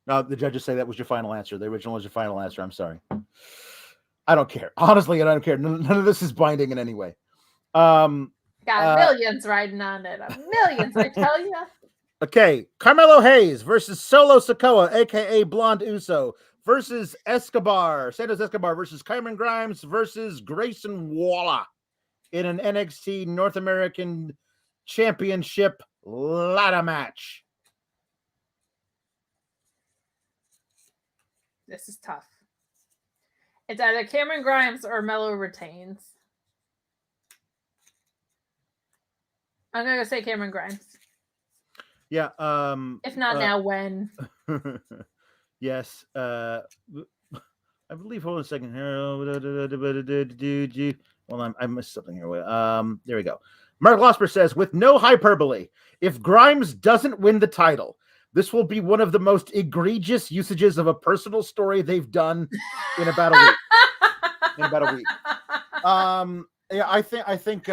No, the judges say that was your final answer. The original was your final answer. I'm sorry. I don't care. Honestly, I don't care. None of this is binding in any way. Got millions riding on it. Millions, I tell you. Okay. Carmelo Hayes versus Solo Sikoa, a.k.a. Blonde Uso, versus Santos Escobar versus Cameron Grimes versus Grayson Waller in an NXT North American Championship ladder match. This is tough. It's either Cameron Grimes or Mello retains. I'm going to say Cameron Grimes. Yeah. If not now, when? Yes. I believe. Hold on a second here. Well, I missed something here. There we go. Mark Losper says, with no hyperbole, if Grimes doesn't win the title, this will be one of the most egregious usages of a personal story they've done in about a week. Yeah, I think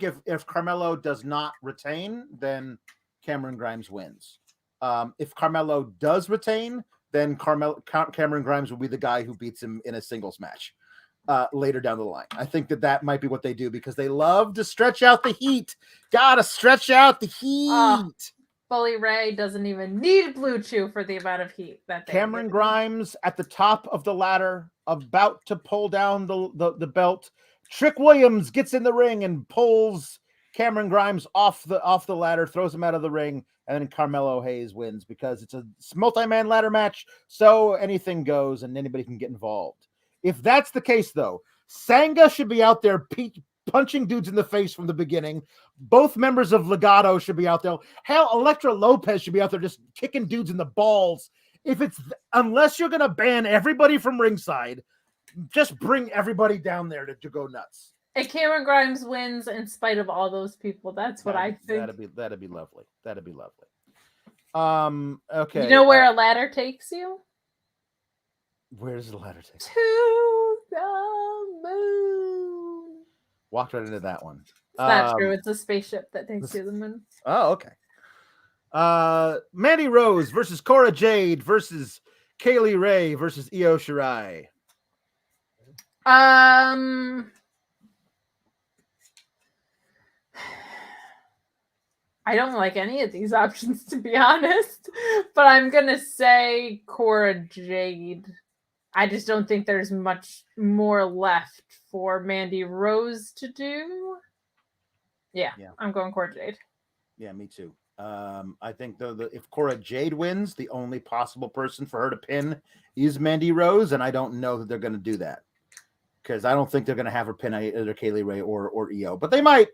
if Carmelo does not retain, then Cameron Grimes wins. If Carmelo does retain, then Cameron Grimes will be the guy who beats him in a singles match later down the line. I think that might be what they do because they love to stretch out the heat. Gotta stretch out the heat. Bully Ray doesn't even need Blue Chew for the amount of heat that Cameron Grimes at the top of the ladder, about to pull down the belt. Trick Williams gets in the ring and pulls Cameron Grimes off the ladder, throws him out of the ring, and then Carmelo Hayes wins because it's a multi-man ladder match, so anything goes and anybody can get involved. If that's the case, though, Sanga should be out there punching dudes in the face from the beginning. Both members of Legado should be out there. Hell, Elektra Lopez should be out there just kicking dudes in the balls. Unless you're going to ban everybody from ringside, just bring everybody down there to go nuts. And Cameron Grimes wins in spite of all those people. That's what I think. That'd be lovely. Okay. You know where a ladder takes you? Where does the ladder take you? To the moon. Walked right into that one. It's not true. It's a spaceship that takes you to the moon. Oh, okay. Mandy Rose versus Cora Jade versus Kaylee Ray versus Io Shirai. I don't like any of these options, to be honest, but I'm going to say Cora Jade. I just don't think there's much more left for Mandy Rose to do. Yeah. I'm going Cora Jade. Yeah, me too. I think if Cora Jade wins, the only possible person for her to pin is Mandy Rose, and I don't know that they're going to do that because I don't think they're going to have her pin either Kaylee Ray or Io, but they might.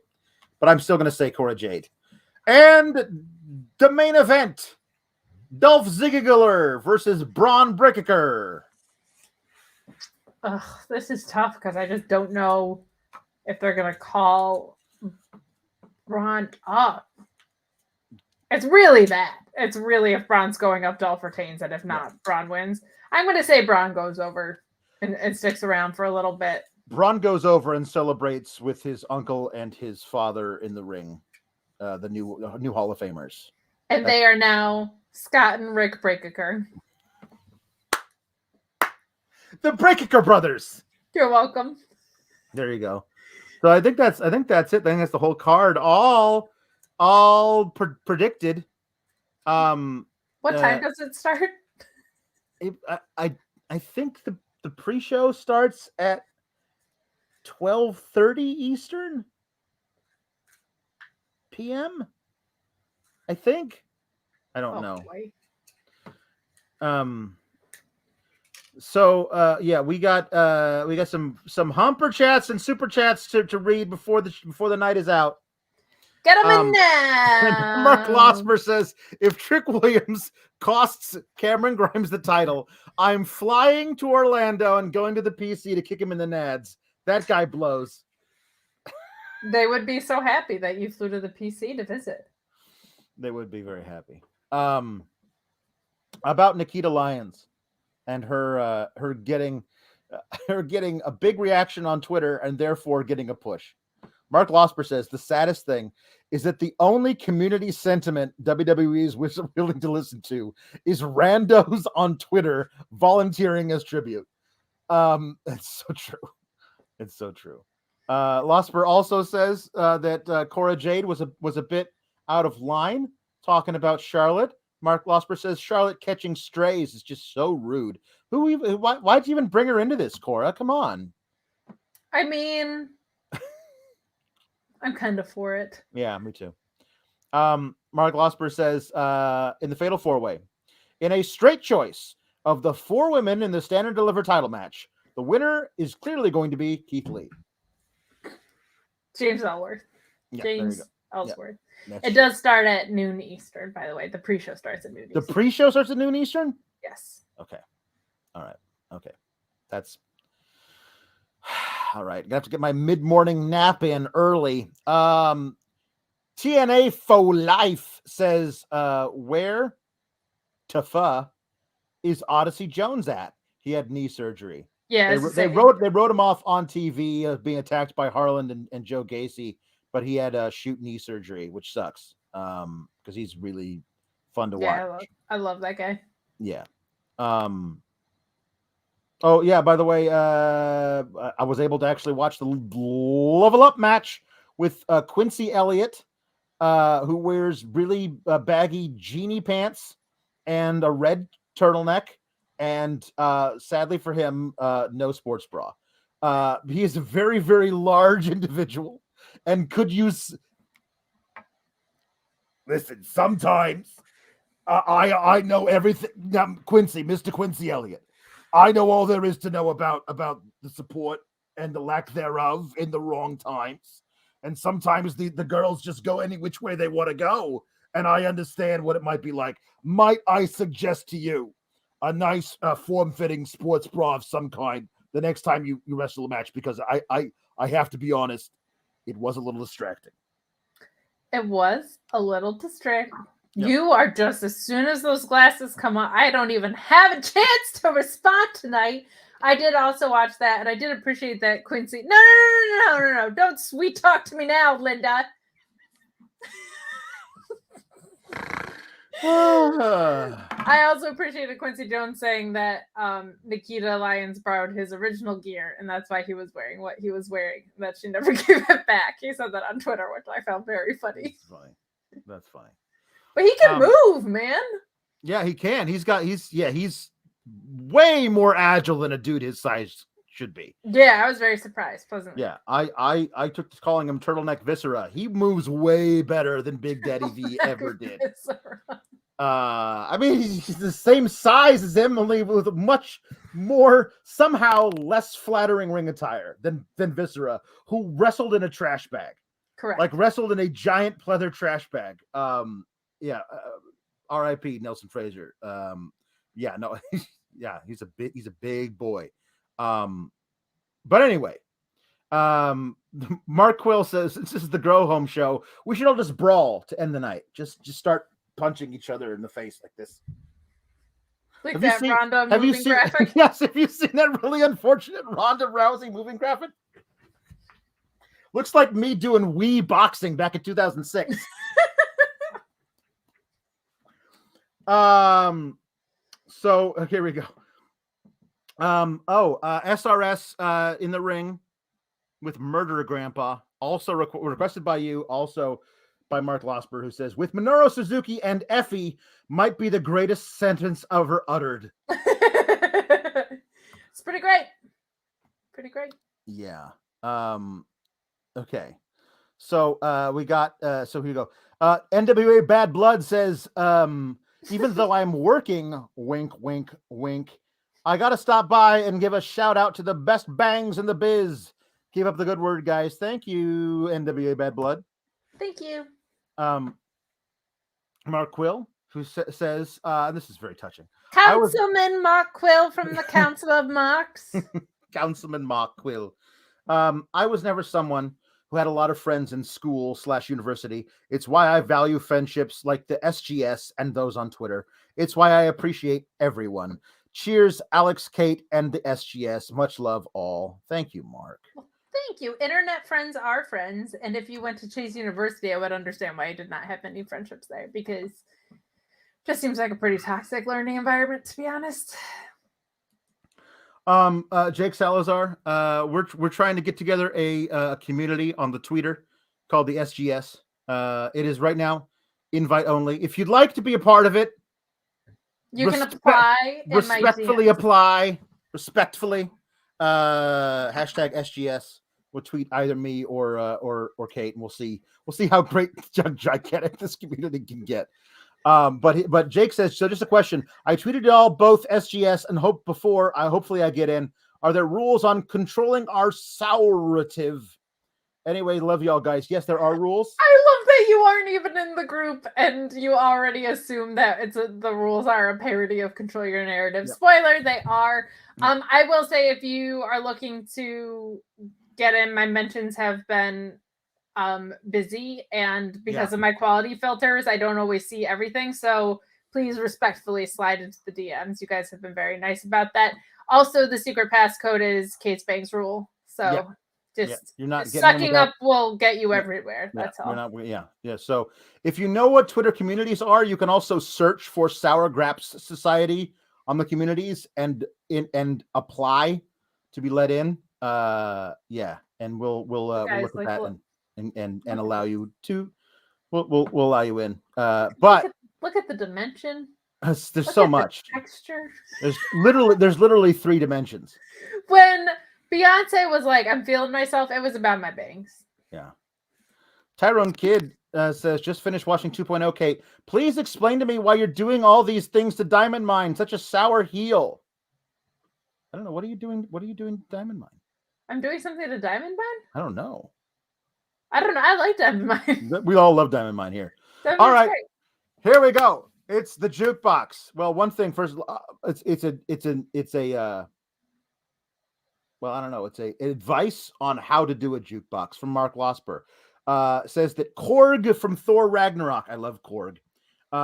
But I'm still going to say Cora Jade. And the main event, Dolph Ziggler versus Braun Breaker. This is tough because I just don't know if they're going to call Braun up. It's really that. It's really if Braun's going up, Dolph retains, and if not, Braun wins. I'm going to say Braun goes over and sticks around for a little bit. Braun goes over and celebrates with his uncle and his father in the ring. The new Hall of Famers. And they are now Scott and Rick Breaker. The Breaker brothers. You're welcome. There you go. So I think that's it. I think that's the whole card all predicted. What time does it start? I think the pre-show starts at 12:30 Eastern p.m. I think. I don't know. Boy. So yeah, we got some humper chats and super chats to read before the night is out. Get him in now. Mark Losper says, if Trick Williams costs Cameron Grimes the title, I'm flying to Orlando and going to the PC to kick him in the nads. That guy blows. They would be so happy that you flew to the PC to visit. They would be very happy. About Nikita Lyons and her getting a big reaction on Twitter and therefore getting a push. Mark Losper says the saddest thing is that the only community sentiment WWE is willing to listen to is randos on Twitter volunteering as tribute. It's so true. It's so true. Losper also says that Cora Jade was a bit out of line talking about Charlotte. Mark Losper says Charlotte catching strays is just so rude. Why'd you even bring her into this, Cora? Come on. I mean, I'm kind of for it. Yeah, me too. Mark Losper says in the Fatal 4-Way, in a straight choice of the 4 women in the Standard Deliver title match, the winner is clearly going to be Keith Lee. James Ellsworth. Yeah, James Ellsworth. Yeah, it does start at noon Eastern, by the way. The pre-show starts at noon Eastern. The pre-show starts at noon Eastern? Yes. Okay. All right. Okay. That's all right. Gonna have to get my mid-morning nap in early. TNA for life says, where Tafa is Odyssey Jones at? He had knee surgery. Yeah, they wrote him off on TV as being attacked by Harland and Joe Gacy, but he had shoot knee surgery, which sucks. Because he's really fun to watch. I love that guy. Yeah. Oh yeah, by the way, I was able to actually watch the Level Up match with Quincy Elliott, who wears really baggy genie pants and a red turtleneck, and sadly for him, no sports bra. He is a very, very large individual and could use. Listen, sometimes I know everything. Quincy, Mr. Quincy Elliott. I know all there is to know about the support and the lack thereof in the wrong times. And sometimes the girls just go any which way they want to go. And I understand what it might be like. Might I suggest to you a nice form-fitting sports bra of some kind the next time you wrestle a match? Because I have to be honest, it was a little distracting. It was a little distracting. Yep. You are just, as soon as those glasses come on, I don't even have a chance to respond tonight. I did also watch that, and I did appreciate that Quincy. No. Don't sweet talk to me now, Linda. I also appreciated Quincy Jones saying that Nikita Lyons borrowed his original gear, and that's why he was wearing what he was wearing, that she never gave it back. He said that on Twitter, which I found very funny. That's funny. But he can move, man. Yeah, he can. He's way more agile than a dude his size should be. Yeah, I was very surprised, pleasantly. Yeah, I took to calling him Turtleneck Viscera. He moves way better than Big Daddy V ever did. I mean, he's the same size as him, only with a much more, somehow less flattering ring attire than Viscera, who wrestled in a trash bag. Correct. Like wrestled in a giant pleather trash bag. R.I.P. Nelson Frazier. He's a big boy. But anyway, Mark Quill says, since this is the Grow Home show, we should all just brawl to end the night. Just start punching each other in the face like this. Like that Ronda moving graphic? Yes, have you seen that really unfortunate Ronda Rousey moving graphic? Looks like me doing Wii boxing back in 2006. So here we go. SRS in the ring with Murderer Grandpa, also requested by you, also by Mark Losper, who says, with Minoru Suzuki and Effie might be the greatest sentence ever uttered. It's pretty great. Pretty great. Yeah. Okay. So we got so here you go. NWA Bad Blood says, even though I'm working, wink, wink, wink, I gotta stop by and give a shout out to the best bangs in the biz. Keep up the good word, guys. Thank you, NWA Bad Blood. Thank you. Mark Quill, who says, and this is very touching. Councilman Mark Quill from the Council of Marks. Councilman Mark Quill. I was never someone who had a lot of friends in school/university. It's why I value friendships like the SGS and those on Twitter. It's why I appreciate everyone. Cheers, Alex, Kate, and the SGS. Much love, all. Thank you, Mark. Well, thank you. Internet friends are friends. And if you went to Chase University, I would understand why you did not have many friendships there, because it just seems like a pretty toxic learning environment, to be honest. Jake Salazar, we're trying to get together a community on the Twitter called the SGS. It is right now invite only. If you'd like to be a part of it, you can apply. Respectfully apply. Respectfully. Hashtag SGS. We'll tweet either me or Kate, and we'll see how great gigantic this community can get. But Jake says, so just a question. I tweeted y'all both SGS and hopefully I get in. Are there rules on controlling our sourative? Anyway, love y'all guys. Yes, there are rules. I love that you aren't even in the group and you already assume that the rules are a parody of Control Your Narrative. Yep. Spoiler, they are. Yep. I will say, if you are looking to get in, my mentions have been busy, and because of my quality filters, I don't always see everything. So please respectfully slide into the DMs. You guys have been very nice about that. Also, the secret passcode is Kate's Banks rule. So you're not sucking up will get you everywhere. That's all. So if you know what Twitter communities are, you can also search for Sour Graps Society on the communities and apply to be let in. And we'll look at that and allow you to we'll allow you in. But look at the dimension. There's so much texture. There's literally 3 dimensions. When Beyonce was like, I'm feeling myself, it was about my bangs. Yeah. Tyrone Kidd says, just finished watching 2.0, Kate. Please explain to me why you're doing all these things to Diamond Mine, such a sour heel. I don't know. What are you doing? What are you doing to Diamond Mine? I'm doing something to Diamond Mine? I don't know. I like Diamond Mine. We all love Diamond Mine here. Diamond all right. Great. Here we go. It's the jukebox. Well, one thing first, it's a well, I don't know. It's a advice on how to do a jukebox from Mark Losper. Says that Korg from Thor Ragnarok, I love Korg,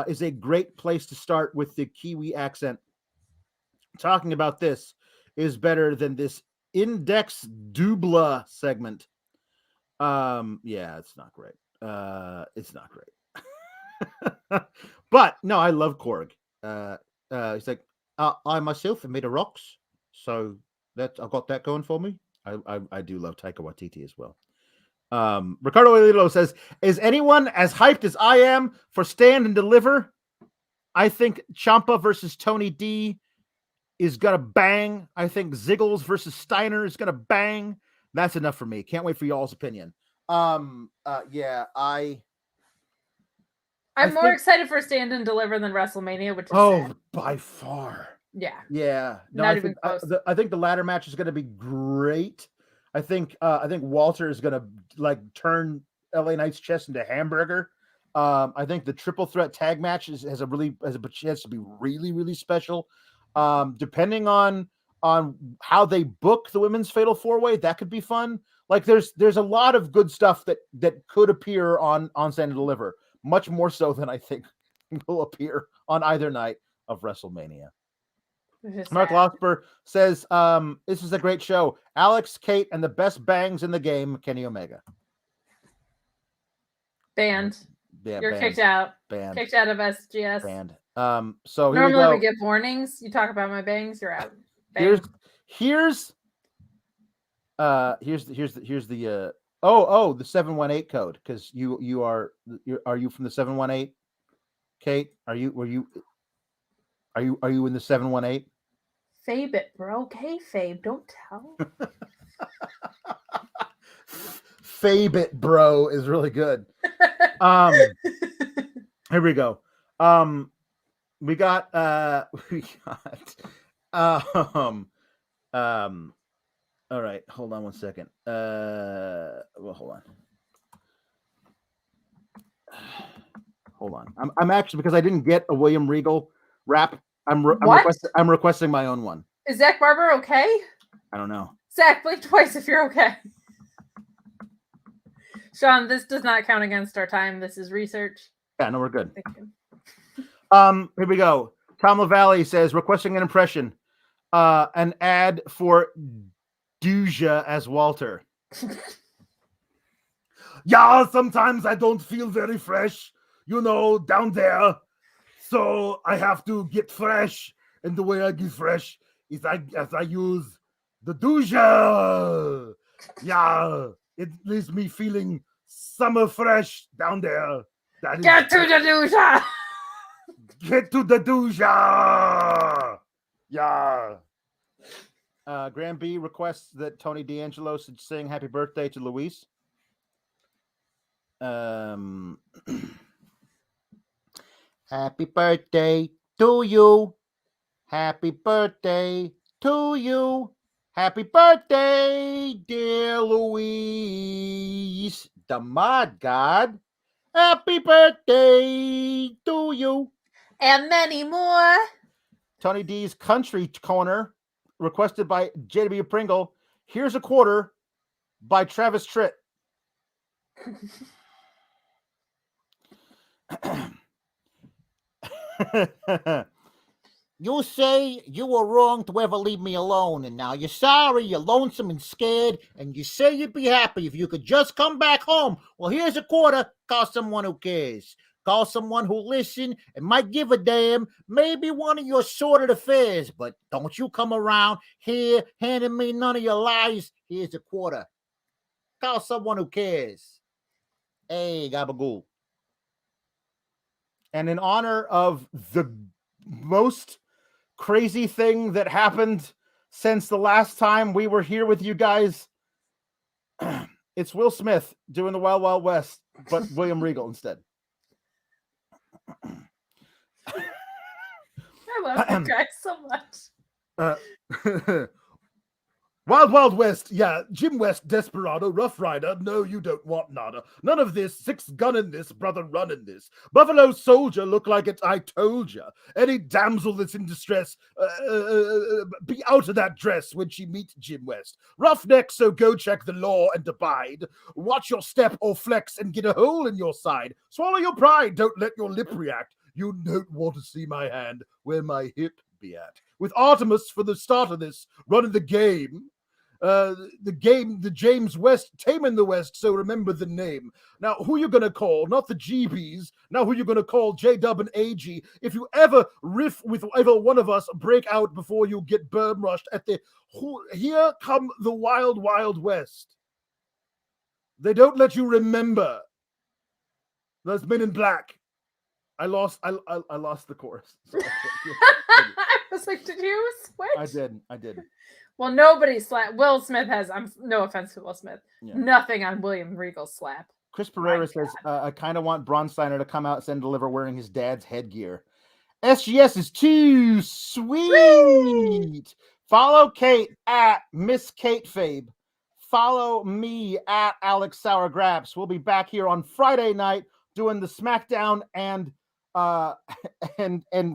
is a great place to start with the Kiwi accent. Talking about this is better than this index doubla segment. It's not great. It's not great. But no, I love Korg. He's like, I myself am made of rocks, so I've got that going for me. I do love Taika Waititi as well. Ricardo Elilo says, is anyone as hyped as I am for Stand and Deliver? I think Ciampa versus Tony D is gonna bang. I think Ziggles versus Steiner is gonna bang. That's enough for me. Can't wait for y'all's opinion. I'm more excited for Stand and Deliver than WrestleMania, which is sad. By far. Yeah. No, I think the ladder match is going to be great. I think Walter is going to turn LA Knight's chest into hamburger. I think the triple threat tag match has a chance to be really, really special. Depending on how they book the women's fatal 4-way, that could be fun. Like there's a lot of good stuff that could appear on Stand and Deliver, much more so than I think will appear on either night of WrestleMania. Mark Losper says, this is a great show. Alex, Kate, and the best bangs in the game, Kenny Omega. Banned. Yeah, You're banned. Kicked out. Banned. Kicked out of SGS. Banned. So normally we give warnings. You talk about my bangs, you're out. Here's the Oh, the 718 code, because you are you from the 718? Kate, are you in the 718? Fabe it, bro. Okay, Fabe, don't tell. Fabe it, bro, is really good. Here we go. We got all right, hold on one second. Well, hold on. I'm actually, because I didn't get a William Regal rap. I'm requesting my own one. Is Zach Barber okay? I don't know. Zach, blink twice if you're okay. Sean, this does not count against our time. This is research. Yeah, no, we're good. Thank you. Here we go. Tom LaValle says, requesting an impression. An ad for Duja as Walter. Yeah, sometimes I don't feel very fresh, down there. So I have to get fresh. And the way I get fresh is I use the Duja. Yeah, it leaves me feeling summer fresh down there. Get to the Duja! Get to the Duja! Yeah. Graham B requests that Tony D'Angelo should sing Happy Birthday to Luis. Happy birthday to you. Happy birthday to you. Happy birthday, dear Luis, the mod god. Happy birthday to you. And many more. Tony D's Country Corner, requested by JW Pringle. Here's a quarter by Travis Tritt. You say you were wrong to ever leave me alone, and now you're sorry, you're lonesome and scared, and you say you'd be happy if you could just come back home. Well, here's a quarter. Call someone who cares. Call someone who listen and might give a damn, maybe one of your sordid affairs, but don't you come around here handing me none of your lies. Here's a quarter. Call someone who cares. Hey, gabagool. And in honor of the most crazy thing that happened since the last time we were here with you guys, it's Will Smith doing the Wild Wild West, but William Regal instead. I love you guys so much. Wild Wild West, yeah. Jim West, Desperado, Rough Rider. No, you don't want nada. None of this. 6 gun in this, brother run in this. Buffalo Soldier, look like it. I told ya. Any damsel that's in distress, be out of that dress when she meets Jim West. Roughneck, so go check the law and abide. Watch your step or flex and get a hole in your side. Swallow your pride. Don't let your lip react. You don't want to see my hand where my hip be at. With Artemis for the start of this, running the game. The James West, taming the West, so remember the name. Now, who you gonna call? Not the GBs. Now, who you gonna call? J-Dub and AG. If you ever riff with either one of us, break out before you get burn rushed at the... Here come the Wild Wild West. They don't let you remember. Those Men in Black. I lost the chorus. So I was like, did you switch? I did. Well, nobody slap. Will Smith has, no offense to Will Smith, Yeah. nothing on William Regal's slap. Chris Pereira says, I kind of want Braun Steiner to come out and deliver wearing his dad's headgear. SGS is too sweet. Follow Kate at Miss Kate Fabe. Follow me at Alex Sour Graps. We'll be back here on Friday night doing the SmackDown and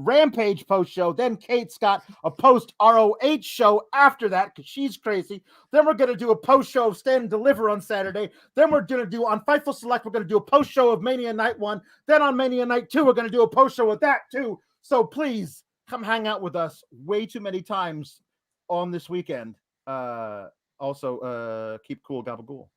Rampage post show. Then Kate's got a post ROH show after that because she's crazy. Then we're gonna do a post show of Stand and Deliver on Saturday. Then we're gonna do on Fightful Select. We're gonna do a post show of Mania Night 1. Then on Mania Night 2, we're gonna do a post show of that too. So please come hang out with us way too many times on this weekend. Also, keep cool, gabagool.